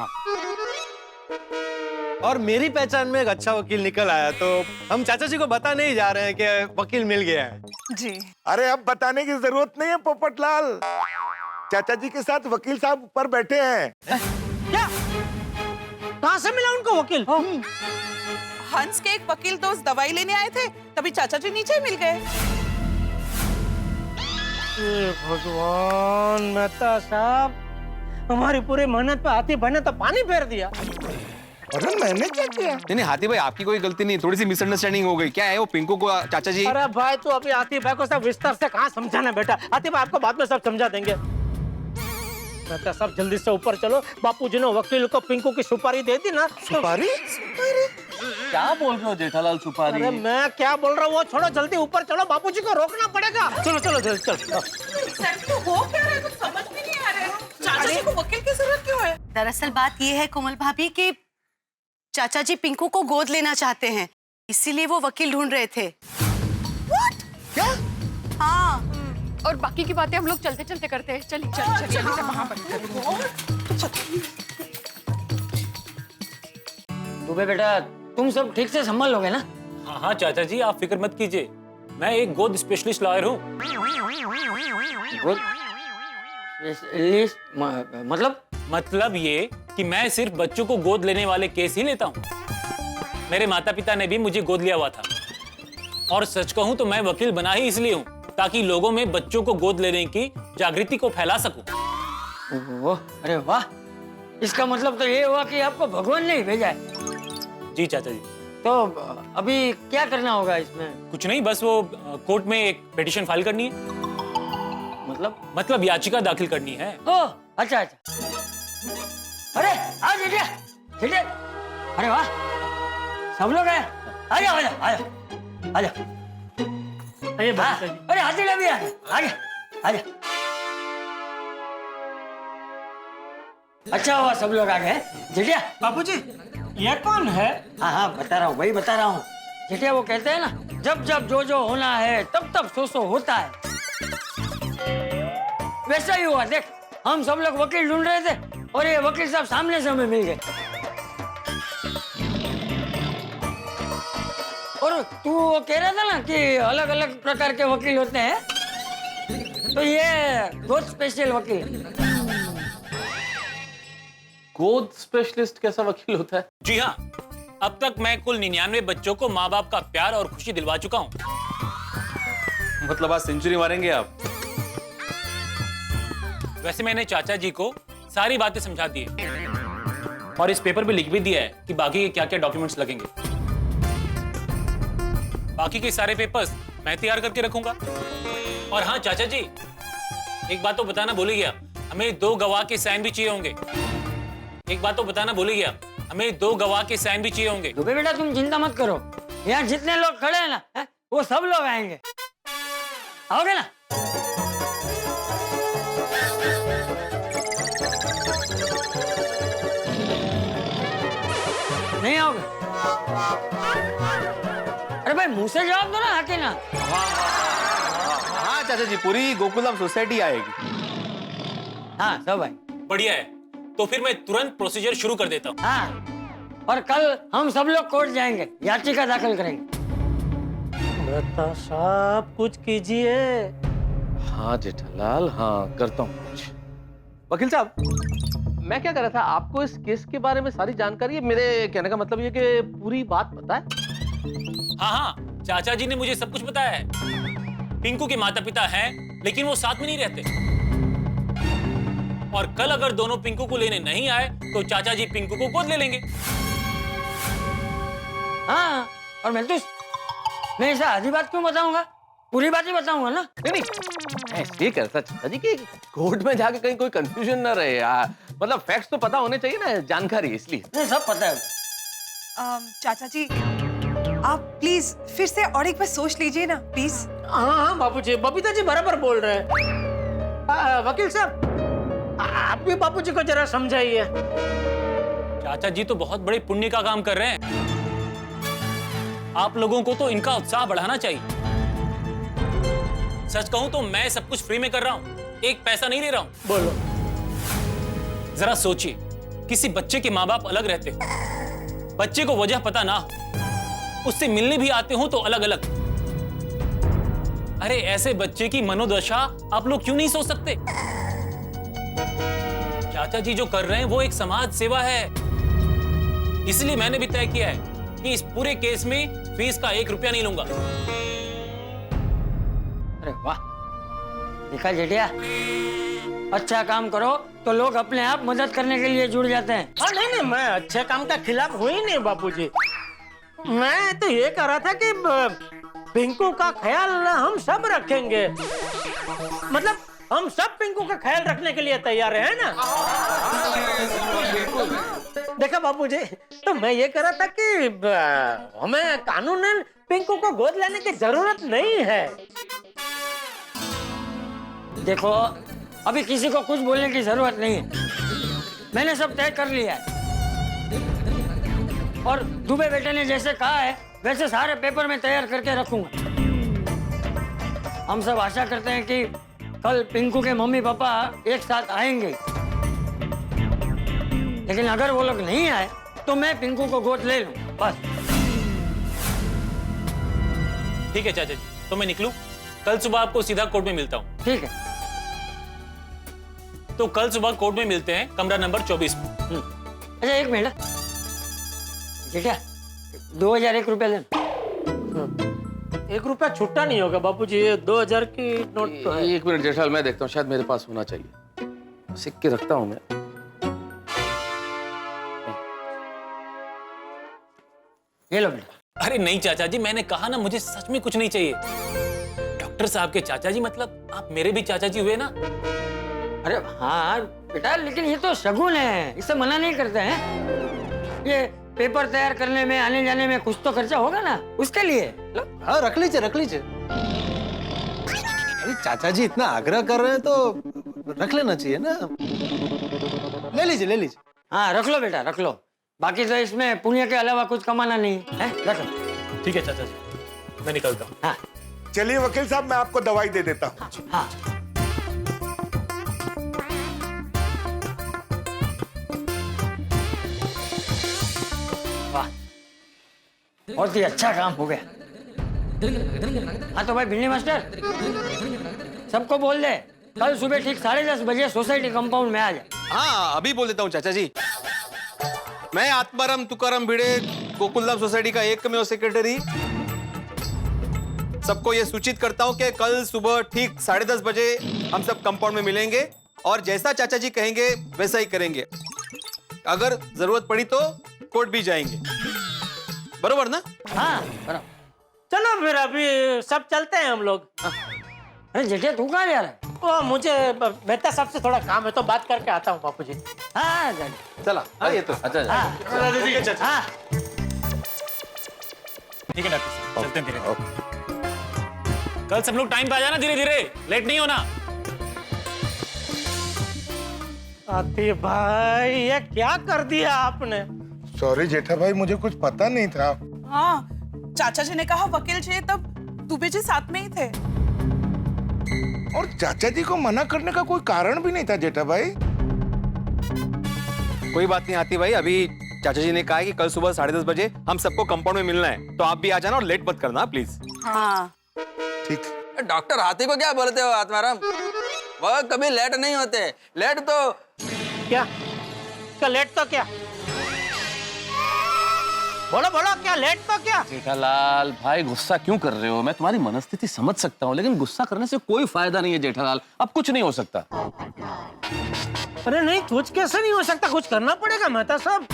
और मेरी पहचान में एक अच्छा वकील निकल आया, तो हम चाचा जी को बता नहीं जा रहे हैं कि वकील मिल गया है। जी अरे अब बताने की जरूरत नहीं है पोपटलाल, चाचा जी के साथ वकील साहब ऊपर बैठे हैं। क्या? कहाँ से मिला उनको वकील? हंस के एक वकील दोस्त दवाई लेने आए थे, तभी चाचा जी नीचे मिल गए। भगवान, मेहता साहब हमारी पूरी मेहनत पे हाथी बने तो पानी फेर दिया। अरे मैंने क्या किया? नहीं हाथी भाई आपकी कोई गलती नहीं, थोड़ी सी मिसअंडरस्टैंडिंग हो गई। क्या है वो पिंकू को चाचा जी? अरे भाई तू अभी हाथी भाई को सब विस्तार से कहाँ समझाना बेटा, हाथी भाई आपको बाद में सब समझा देंगे। मेहता साहब जल्दी से ऊपर चलो, बापूजी ने वकील को पिंकू की सुपारी दे दी ना। सुपारी? क्या बोल रहे हो जेठालाल, सुपारी? अरे मैं क्या बोल रहा हूँ, वो छोड़ो, जल्दी ऊपर चलो, बापूजी को रोकना पड़ेगा। चलो चलो जल्दी चलो। सर तो हो क्या रहा है, कुछ समझ में नहीं आ रहा है। चाचा जी को वकील की जरूरत क्यों है? दरअसल बात ये है कोमल भाभी कि चाचा जी पिंकू को गोद लेना चाहते हैं, इसीलिए वो वकील ढूंढ रहे थे। What? क्या? हाँ। और बाकी की बातें हम लोग चलते चलते करते हैं। चलिए चलिए दुबे बेटा, तुम सब ठीक से संभाल लोगे ना? हाँ हाँ चाचा जी आप फिक्र मत कीजिए, मैं एक गोद स्पेशलिस्ट लॉयर हूँ। गोद मतलब ये कि मैं सिर्फ बच्चों को गोद लेने वाले केस ही लेता हूँ। मेरे माता पिता ने भी मुझे गोद लिया हुआ था, और सच कहूँ तो मैं वकील बना ही इसलिए हूँ ताकि लोगों में बच्चों को गोद लेने की जागृति को फैला सकूं। अरे वाह, इसका मतलब तो ये हुआ कि आपको भगवान ने ही भेजा है। जी चाचा जी। तो अभी क्या करना होगा इसमें? कुछ नहीं, बस वो कोर्ट में एक पिटीशन फाइल करनी है। मतलब याचिका दाखिल करनी है। ओह अच्छा अच्छा। अरे आ जेठिया, जेठिया, अरे वाह सब लोग आए, आ जाओ आ जाओ आ जाओ आ जाओ। अरे हाथी भी आ जा। अच्छा हुआ सब लोग आ गए। जेठिया, बापूजी ये कौन है? हाँ हाँ बता रहा हूँ, वही बता रहा हूँ। जेठिया वो कहते हैं ना, जब जब जो जो होना है तब तब सो होता है, वैसा ही हुआ। देख हम सब लोग वकील ढूंढ रहे थे और ये वकील साहब सामने से हमें मिल गए। और तू वो कह रहा था ना कि अलग अलग प्रकार के वकील होते हैं, तो ये गोद स्पेशल वकील। गोद स्पेशलिस्ट कैसा वकील होता है? जी हाँ, अब तक मैं कुल 99 बच्चों को माँ बाप का प्यार और खुशी दिलवा चुका हूँ। मतलब आज सेंचुरी मारेंगे आप? वैसे मैंने चाचा जी को सारी बातें समझा दी है और इस पेपर पे लिख भी दिया है कि बाकी के क्या क्या डॉक्यूमेंट्स लगेंगे। बाकी के सारे पेपर्स मैं तैयार करके रखूंगा। और हाँ चाचा जी, एक बात तो बताना भूल गया, हमें 2 गवाह के साइन भी चाहिए होंगे। एक बात तो बताना भूल गया, हमें 2 गवाह के साइन भी चाहिए होंगे। दुबे बेटा तुम चिंता मत करो, यहाँ जितने लोग खड़े हैं ना, वो सब लोग आएंगे। आओगे ना? नहीं आओगे? अरे भाई मुंह से जवाब दो ना, आके ना। हाँ चाचा जी, पूरी गोकुलम सोसाइटी आएगी। हाँ सब भाई बढ़िया है, तो फिर मैं तुरंत प्रोसीजर शुरू कर देता हूँ। हाँ, और कल हम सब लोग कोर्ट जाएंगे, याचिका दाखिल करेंगे। मेहता साहब कुछ कीजिए। हाँ जेठालाल, हाँ करता हूँ कुछ। वकील साहब, मैं क्या कर रहा था, आपको इस केस के बारे में सारी जानकारी है? मेरे कहने का मतलब ये कि पूरी बात पता है? हाँ हाँ, चाचा जी ने मुझे सब कुछ बताया है। पिंकू के माता पिता हैं, लेकिन वो साथ में नहीं रहते। और कल अगर दोनों पिंकू को लेने नहीं आए तो चाचा जी पिंकू को गोद ले लेंगे। हाँ, और मैं मैं ऐसा आधी बात क्यों बताऊंगा, पूरी बात ही बताऊंगा ना। नहीं मैं इसलिए कह रहा था चाचा जी कि कोर्ट में जाके कहीं कोई कंफ्यूजन ना रहे यार, मतलब फैक्ट्स तो पता होने चाहिए ना, जानकारी इसलिए। नहीं सब पता है। चाचा जी आप प्लीज फिर से और एक बार सोच लीजिए ना प्लीज। हाँ बापूजी, बबीता जी बराबर बोल रहे हैं। वकील साहब आप भी बापूजी को जरा समझाइए। चाचा जी तो बहुत बड़े पुण्य का काम कर रहे हैं। आप लोगों को तो इनका उत्साह बढ़ाना चाहिए। सच कहूं तो मैं सब कुछ फ्री में कर रहा हूं, एक पैसा नहीं ले रहा हूं। बोलो। जरा सोचिए, किसी बच्चे के माँ बाप अलग रहते हो, बच्चे को वजह पता ना हो, उससे मिलने भी आते हो तो अलग अलग। अरे ऐसे बच्चे की मनोदशा आप लोग क्यों नहीं सोच सकते? चाचा जी जो कर रहे हैं वो एक समाज सेवा है। इसलिए मैंने भी तय किया है कि इस पूरे केस में फीस का 1 रुपया नहीं लूंगा। अरे वाह, देखा जेठिया, अच्छा काम करो तो लोग अपने आप मदद करने के लिए जुड़ जाते हैं। हाँ नहीं, मैं अच्छे काम का खिलाफ हुई नहीं बापूजी। मैं तो ये कह रहा था कि पिंकू का ख्याल हम सब रखेंगे, मतलब हम सब पिंकू का ख्याल रखने के लिए तैयार है ना। देखा बापूजी, तो मैं ये कह रहा था कि हमें कानूनन पिंकू को गोद लेने की जरूरत नहीं है। देखो अभी किसी को कुछ बोलने की जरूरत नहीं है, मैंने सब तय कर लिया है। और दुबे बेटे ने जैसे कहा है वैसे सारे पेपर में तैयार करके रखूंगा। हम सब आशा करते हैं कि कल पिंकू के मम्मी पापा एक साथ आएंगे, लेकिन अगर वो लोग नहीं आए तो मैं पिंकू को गोद ले लूं बस। ठीक है चाचा जी, तो मैं निकलूं? कल सुबह आपको सीधा कोर्ट में मिलता हूं। ठीक है, तो कल सुबह कोर्ट में मिलते हैं, कमरा नंबर 24 में। अच्छा एक मिनट, ठीक है 2001 रुपया ले। 1 रुपया छुट्टा नहीं होगा बापूजी, ये 2000 की नोट तो है। 1 मिनट जेठालाल, मैं देखता हूँ, शायद मेरे पास होना चाहिए। सिक्के रखता हूँ मैं। ये लो बेटा। अरे नहीं चाचा जी, मैंने कहा ना मुझे सच में कुछ नहीं चाहिए। डॉक्टर साहब के चाचा जी मतलब आप मेरे भी चाचा जी हुए ना। अरे हाँ बेटा, लेकिन ये तो शगुन है, इसे मना नहीं करते हैं। ये पेपर तैयार करने में आने जाने में कुछ तो खर्चा होगा ना, उसके लिए। हाँ रख लीजिए रख लीजिए। अरे चाचा जी इतना आग्रह कर रहे हैं तो रख लेना चाहिए ना। ले लीजिए ले लीजिए। हाँ रख लो बेटा रख लो, बाकी तो इसमें पुण्य के अलावा कुछ कमाना नहीं है, रख लो। ठीक है चाचा जी, मैं निकलता हूँ। हाँ चलिए वकील साहब, मैं आपको दवाई दे देता हूँ। हाँ बहुत ही अच्छा काम हो गया। हाँ तो भाई भिंडी मास्टर, सबको बोल दे कल सुबह ठीक 10:30 बजे सोसाइटी कंपाउंड में आ जाए। हाँ अभी बोल देता हूँ चाचा जी। मैं आत्माराम तुकाराम भिड़े, गोकुलधाम सोसाइटी का एकमेव सेक्रेटरी, सबको ये सूचित करता हूँ कि कल सुबह ठीक 10:30 बजे हम सब कंपाउंड में मिलेंगे और जैसा चाचा जी कहेंगे वैसा ही करेंगे। अगर जरूरत पड़ी तो कोर्ट भी जाएंगे, बरोबर ना? हाँ बराबर। चलो फिर अभी सब चलते हैं हम लोग। अरे जेठिया तू कहाँ जा रहा है? ओ मुझे मेहता साहब से थोड़ा काम है तो बात करके आता हूँ बापूजी। हाँ चला आइए तो। अच्छा हाँ ठीक है डॉक्टर साहब, चलते हैं धीरे धीरे। कल सब लोग टाइम पे आ जाना, धीरे धीरे, लेट नहीं होना। आती भाई ये क्या कर दिया आपने? सॉरी जेठा भाई, मुझे कुछ पता नहीं था। हाँ चाचा जी ने कहा वकील चाहिए, तब दुबे जी साथ में ही थे। और चाचा जी को मना करने का कोई कारण भी नहीं था जेठा भाई। कोई बात नहीं आती भाई, अभी चाचा जी ने कहा है कि कल सुबह 10:30 बजे हम सबको कंपाउंड में मिलना है, तो आप भी आ जाना और लेट मत करना प्लीज। हाँ ठीक। डॉक्टर हाथी को क्या बोलते हो आत्माराम, वो कभी लेट नहीं होते। लेट तो क्या लेट तो क्या, बोलो बोलो, क्या लेट तो क्या? जेठालाल भाई गुस्सा क्यों कर रहे हो? मैं तुम्हारी मनस्थिति समझ सकता हूँ, लेकिन गुस्सा करने से कोई फायदा नहीं है जेठालाल। अब कुछ नहीं हो सकता। अरे नहीं, कुछ कैसे नहीं हो सकता, कुछ करना पड़ेगा मेहता साहब।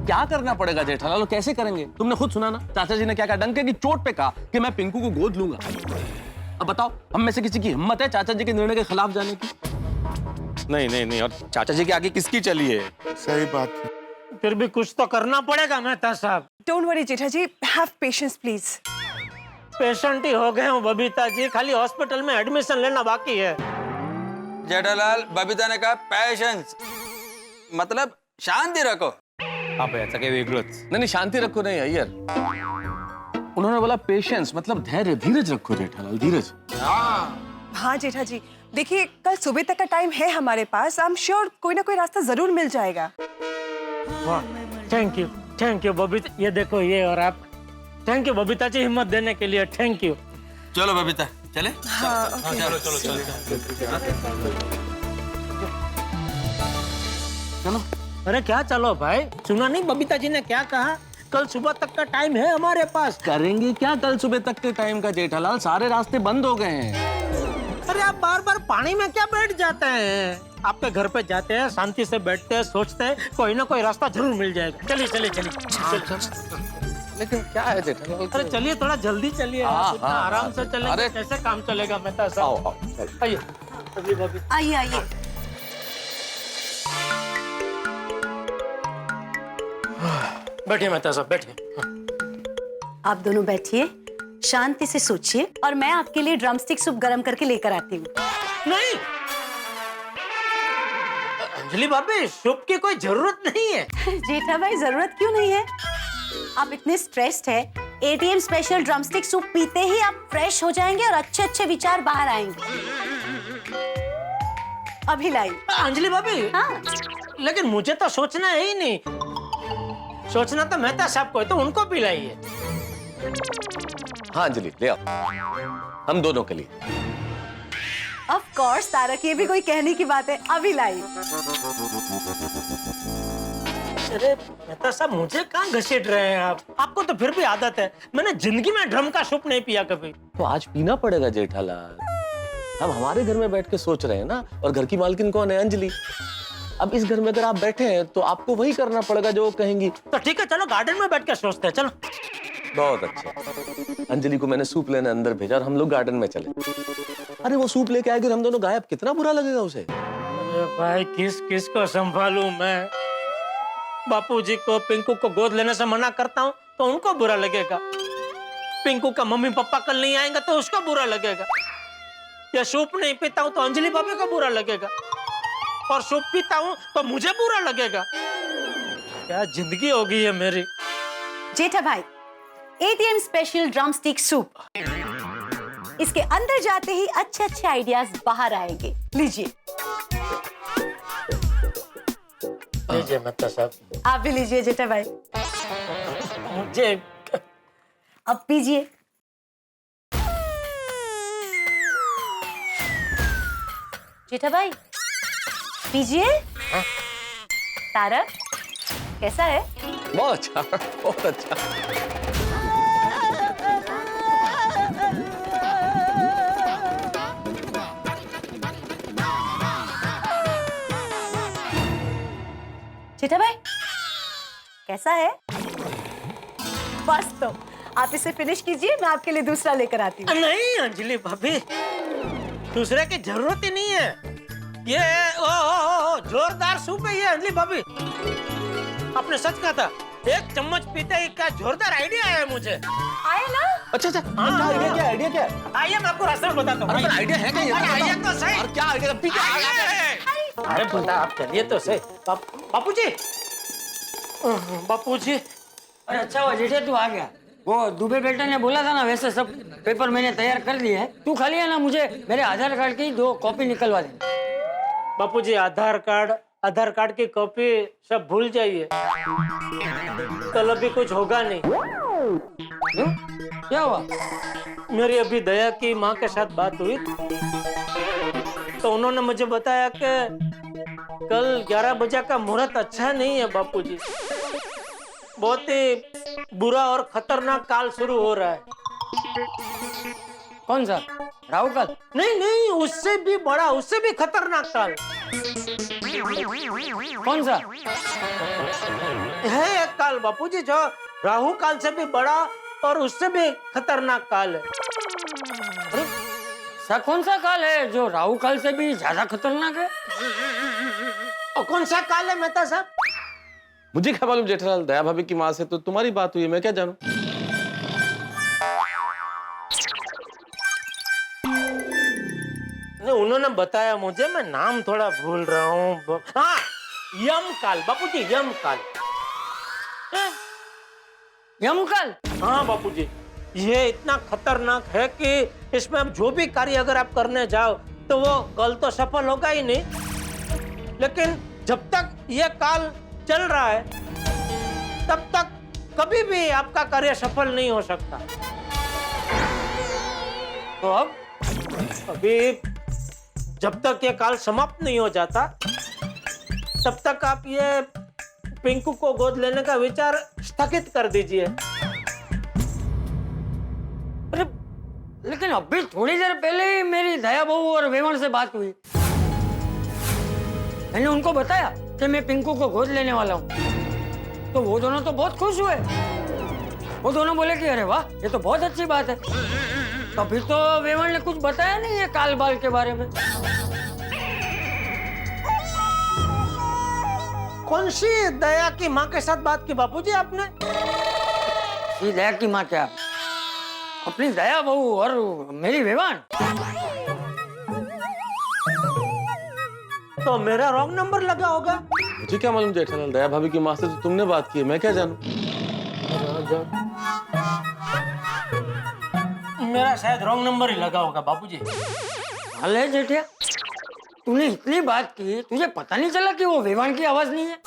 क्या करना पड़ेगा जेठालाल? कैसे करेंगे? तुमने खुद सुना ना चाचा जी ने क्या कहा, डंके की चोट पे कहा कि मैं पिंकू को गोद लूंगा। अब बताओ, हम में से किसी की हिम्मत है चाचा जी के निर्णय के खिलाफ जाने की? नहीं नहीं नहीं, और चाचा जी के आगे किसकी चली है? सही बात है। फिर भी कुछ तो करना पड़ेगा मेहता साहब। Don't worry Jetha ji, have patience please. Patient ही हो गए हूँ बबीता जी, खाली हॉस्पिटल में एडमिशन लेना बाकी है। जेठालाल, बबीता ने कहा पेशेंस मतलब शांति रखो। आप ऐसा क्या वेगळंच? नहीं शांति रखो नहीं अय्यर, उन्होंने बोला पेशेंस मतलब धैर्य, धीरज रखो जेठालाल, धीरज। हाँ जेठा जी, देखिए कल सुबह तक का टाइम है हमारे पास। आई एम श्योर कोई ना कोई रास्ता जरूर मिल जाएगा। वाह, थैंक यू बबीता। ये देखो ये, और आप थैंक यू बबीता जी हिम्मत देने के लिए, थैंक यू। चलो बबीता चले। हाँ, चलो चलो चलो चलो। अरे क्या चलो भाई, सुना नहीं बबीता जी ने क्या कहा? कल सुबह तक का टाइम है हमारे पास। करेंगे क्या कल सुबह तक के टाइम का जेठालाल? सारे रास्ते बंद हो गए हैं। अरे आप बार बार पानी में क्या बैठ जाते हैं? आपके घर पे जाते हैं, शांति से बैठते हैं, सोचते हैं, कोई ना कोई रास्ता जरूर मिल जाएगा। चलिए चलिए चलिए। लेकिन क्या है जेठालाल? अरे चलिए, थोड़ा जल्दी चलिए, इतना आराम से चलेंगे कैसे काम चलेगा मेहता साहब? आइए आइए आइए। बैठिए मेहता साहब, बैठिए। आप दोनों बैठिए, शांति से सोचिए, और मैं आपके लिए ड्रमस्टिक सूप गरम करके लेकर आती हूँ। नहीं अंजलि भाभी, सूप की कोई जरूरत नहीं है। जेठा भाई, जरूरत क्यों नहीं है? आप इतने स्ट्रेस्ड है, एटीएम स्पेशल ड्रमस्टिक सूप पीते ही आप फ्रेश हो जाएंगे और अच्छे अच्छे विचार बाहर आएंगे। अभी लाई। अंजलि भाभी, हाँ? लेकिन मुझे तो सोचना है ही नहीं, सोचना तो मेहता साहब को है, तो उनको पिलाइए। हाँ अंजलि ले आओ, हम दोनों के लिए। ऑफ कोर्स तारक, ये भी कोई कहने की बात है, अभी लाई। अरे मेहता साहब, मुझे कहाँ घसीट रहे हैं आप? आपको तो फिर भी आदत है, मैंने जिंदगी में ड्रम का सूप नहीं पिया कभी। तो आज पीना पड़ेगा जेठालाल। हम हमारे घर में बैठ के सोच रहे हैं ना, और घर की मालकिन कौन है? अंजलि। अब इस घर में अगर आप बैठे हैं तो आपको वही करना पड़ेगा जो वो कहेंगी। तो ठीक है, चलो गार्डन में बैठ के सोचते हैं, चलो। बहुत अच्छा। अंजलि को मैंने सूप लेने अंदर भेजा और हम लोग गार्डन में चले। अरे वो सूप लेके आएगी, हम दोनों गायब, कितना बुरा लगेगा उसे। अरे भाई, किस किस को संभालूं मैं? बापूजी को, पिंकू को गोद लेने से मना करता हूँ तो उनको बुरा लगेगा, पिंकू का मम्मी पापा कल नहीं आएंगे तो उसको बुरा लगेगा, या सूप नहीं पीता हूँ तो अंजलि भाभी को बुरा लगेगा, और सूप पीता हूँ तो मुझे बुरा लगेगा। क्या जिंदगी हो गई है मेरी। जेठा भाई, एटीएम स्पेशल ड्रमस्टिक सूप, इसके अंदर जाते ही अच्छे अच्छे आइडियाज बाहर आएंगे। लीजिए। लीजिए मेहता साहब। आप भी लीजिए जेठा भाई। मुझे अब पीजिए। जेठा भाई पीजिए। तारक कैसा है? बहुत अच्छा, बहुत अच्छा। जेठा भाई कैसा है? बस तो आप इसे फिनिश कीजिए, मैं आपके लिए दूसरा लेकर आती हूँ। नहीं अंजलि भाभी, दूसरे की जरूरत ही नहीं है। ये ओ जोरदार सूप है ये अंजलि भाभी। आपने सच कहा था, एक चम्मच पीते ही क्या जोरदार आइडिया आया मुझे। आया ना? अच्छा अच्छा, आइडिया क्या है? आइए मैं आपको रास्ते में बताता हूँ। आइडिया है क्या? आइडिया तो सही। और क्या आइडिया? अरे बता, आप चलिए तो सही। बापूजी, बापूजी। अरे अच्छा हुआ जेठा तू आ गया। वो दुबे बेटे ने बोला था ना, वैसे सब पेपर मैंने तैयार कर दिए हैं। तू खाली है ना, मुझे मेरे आधार कार्ड की 2 कॉपी निकलवा दे। बापूजी आधार कार्ड की कॉपी सब भूल जाइए, कल अभी कुछ होगा नहीं। क्या हुआ? मेरी अभी दया की माँ के साथ बात हुई तो उन्होंने मुझे बताया कि कल 11 बजे का मुहूर्त अच्छा नहीं है बापूजी, बहुत ही बुरा और खतरनाक काल शुरू हो रहा है। कौन सा? राहु काल? नहीं, उससे भी बड़ा, उससे भी खतरनाक काल। कौन सा? है एक काल बापूजी जो राहु काल से भी बड़ा और उससे भी खतरनाक काल है। सा कौन सा काल है जो राहु काल से भी ज्यादा खतरनाक है? और कौन सा काल है मेहता साहब? मुझे क्या मालूम जेठालाल, दया भाभी की माँ से तो तुम्हारी बात हुई है, मैं क्या जानूं। उन्होंने बताया मुझे, मैं नाम थोड़ा भूल रहा हूँ। हाँ, यम काल बापूजी, यम काल। यम काल? हाँ बापूजी, ये इतना खतरनाक है कि इसमें अब जो भी कार्य अगर आप करने जाओ तो वो कल तो सफल होगा ही नहीं, लेकिन जब तक ये काल चल रहा है तब तक कभी भी आपका कार्य सफल नहीं हो सकता। तो अब अभी जब तक ये काल समाप्त नहीं हो जाता तब तक आप ये पिंकू को गोद लेने का विचार स्थगित कर दीजिए। अरे लेकिन अभी थोड़ी देर पहले ही मेरी दया बहू और वेमन से बात हुई। मैंने उनको बताया कि मैं पिंकू को गोद लेने वाला हूँ, तो वो दोनों तो बहुत खुश हुए। वो दोनों बोले कि अरे वाह, ये तो बहुत अच्छी बात है। अभी तो वेमन ने कुछ बताया नहीं है काल बाल के बारे में। कौन सी दया की माँ के साथ बात की बापूजी आपने? ये दया की माँ क्या? अपनी दया बहू और मेरी वेवान। तो मेरा रॉन्ग नंबर लगा होगा। मुझे क्या मालूम जेठालाल, दया भाभी की माँ से तो तुमने बात की है, मैं क्या जानूं। मेरा शायद रॉन्ग नंबर ही लगा होगा बापूजी। अरे जेठिया, तूने इतनी बात की, तुझे पता नहीं चला कि वो वेवान की आवाज नहीं है?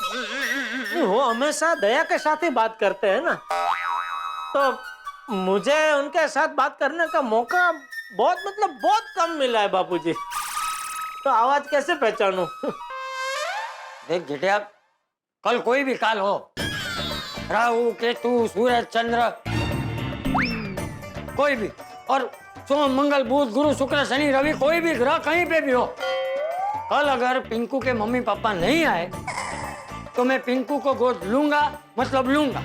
नहीं, वो हमेशा दया के साथ ही बात करते हैं ना, तो मुझे उनके साथ बात करने का मौका बहुत कम मिला है बापूजी, तो आवाज कैसे पहचानूं? देख जेठिया, कल कोई भी काल हो, राहु केतु सूरज चंद्र कोई भी, और सोम मंगल बुध गुरु शुक्र शनि रवि कोई भी ग्रह कहीं पे भी हो, कल अगर पिंकू के मम्मी पापा नहीं आए तो मैं पिंकू को गोद लूंगा, मतलब लूंगा।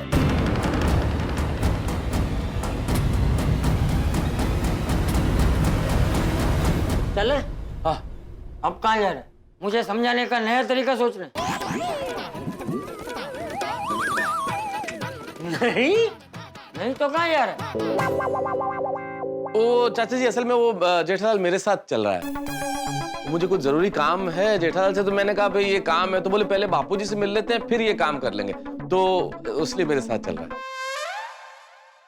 चले? हाँ। अब कहाँ जा रहे? मुझे समझाने का नया तरीका सोच रहे? नहीं तो कहाँ जा रहे? ओ चाचा जी, असल में वो जेठालाल मेरे साथ चल रहा है, मुझे कुछ जरूरी काम है जेठालाल से, तो मैंने कहा भाई ये काम है, तो बोले पहले बापूजी से मिल लेते हैं फिर ये काम कर लेंगे, तो इसलिए मेरे साथ चल रहा है।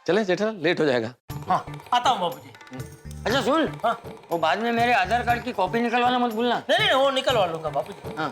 चले जेठालाल, लेट हो जाएगा। हाँ, आता हूँ बापूजी। अच्छा सुन, हाँ, वो बाद में मेरे आधार कार्ड की कॉपी निकलवाना मत भूलना। नहीं, वो निकलवा लूंगा बापूजी। हाँ।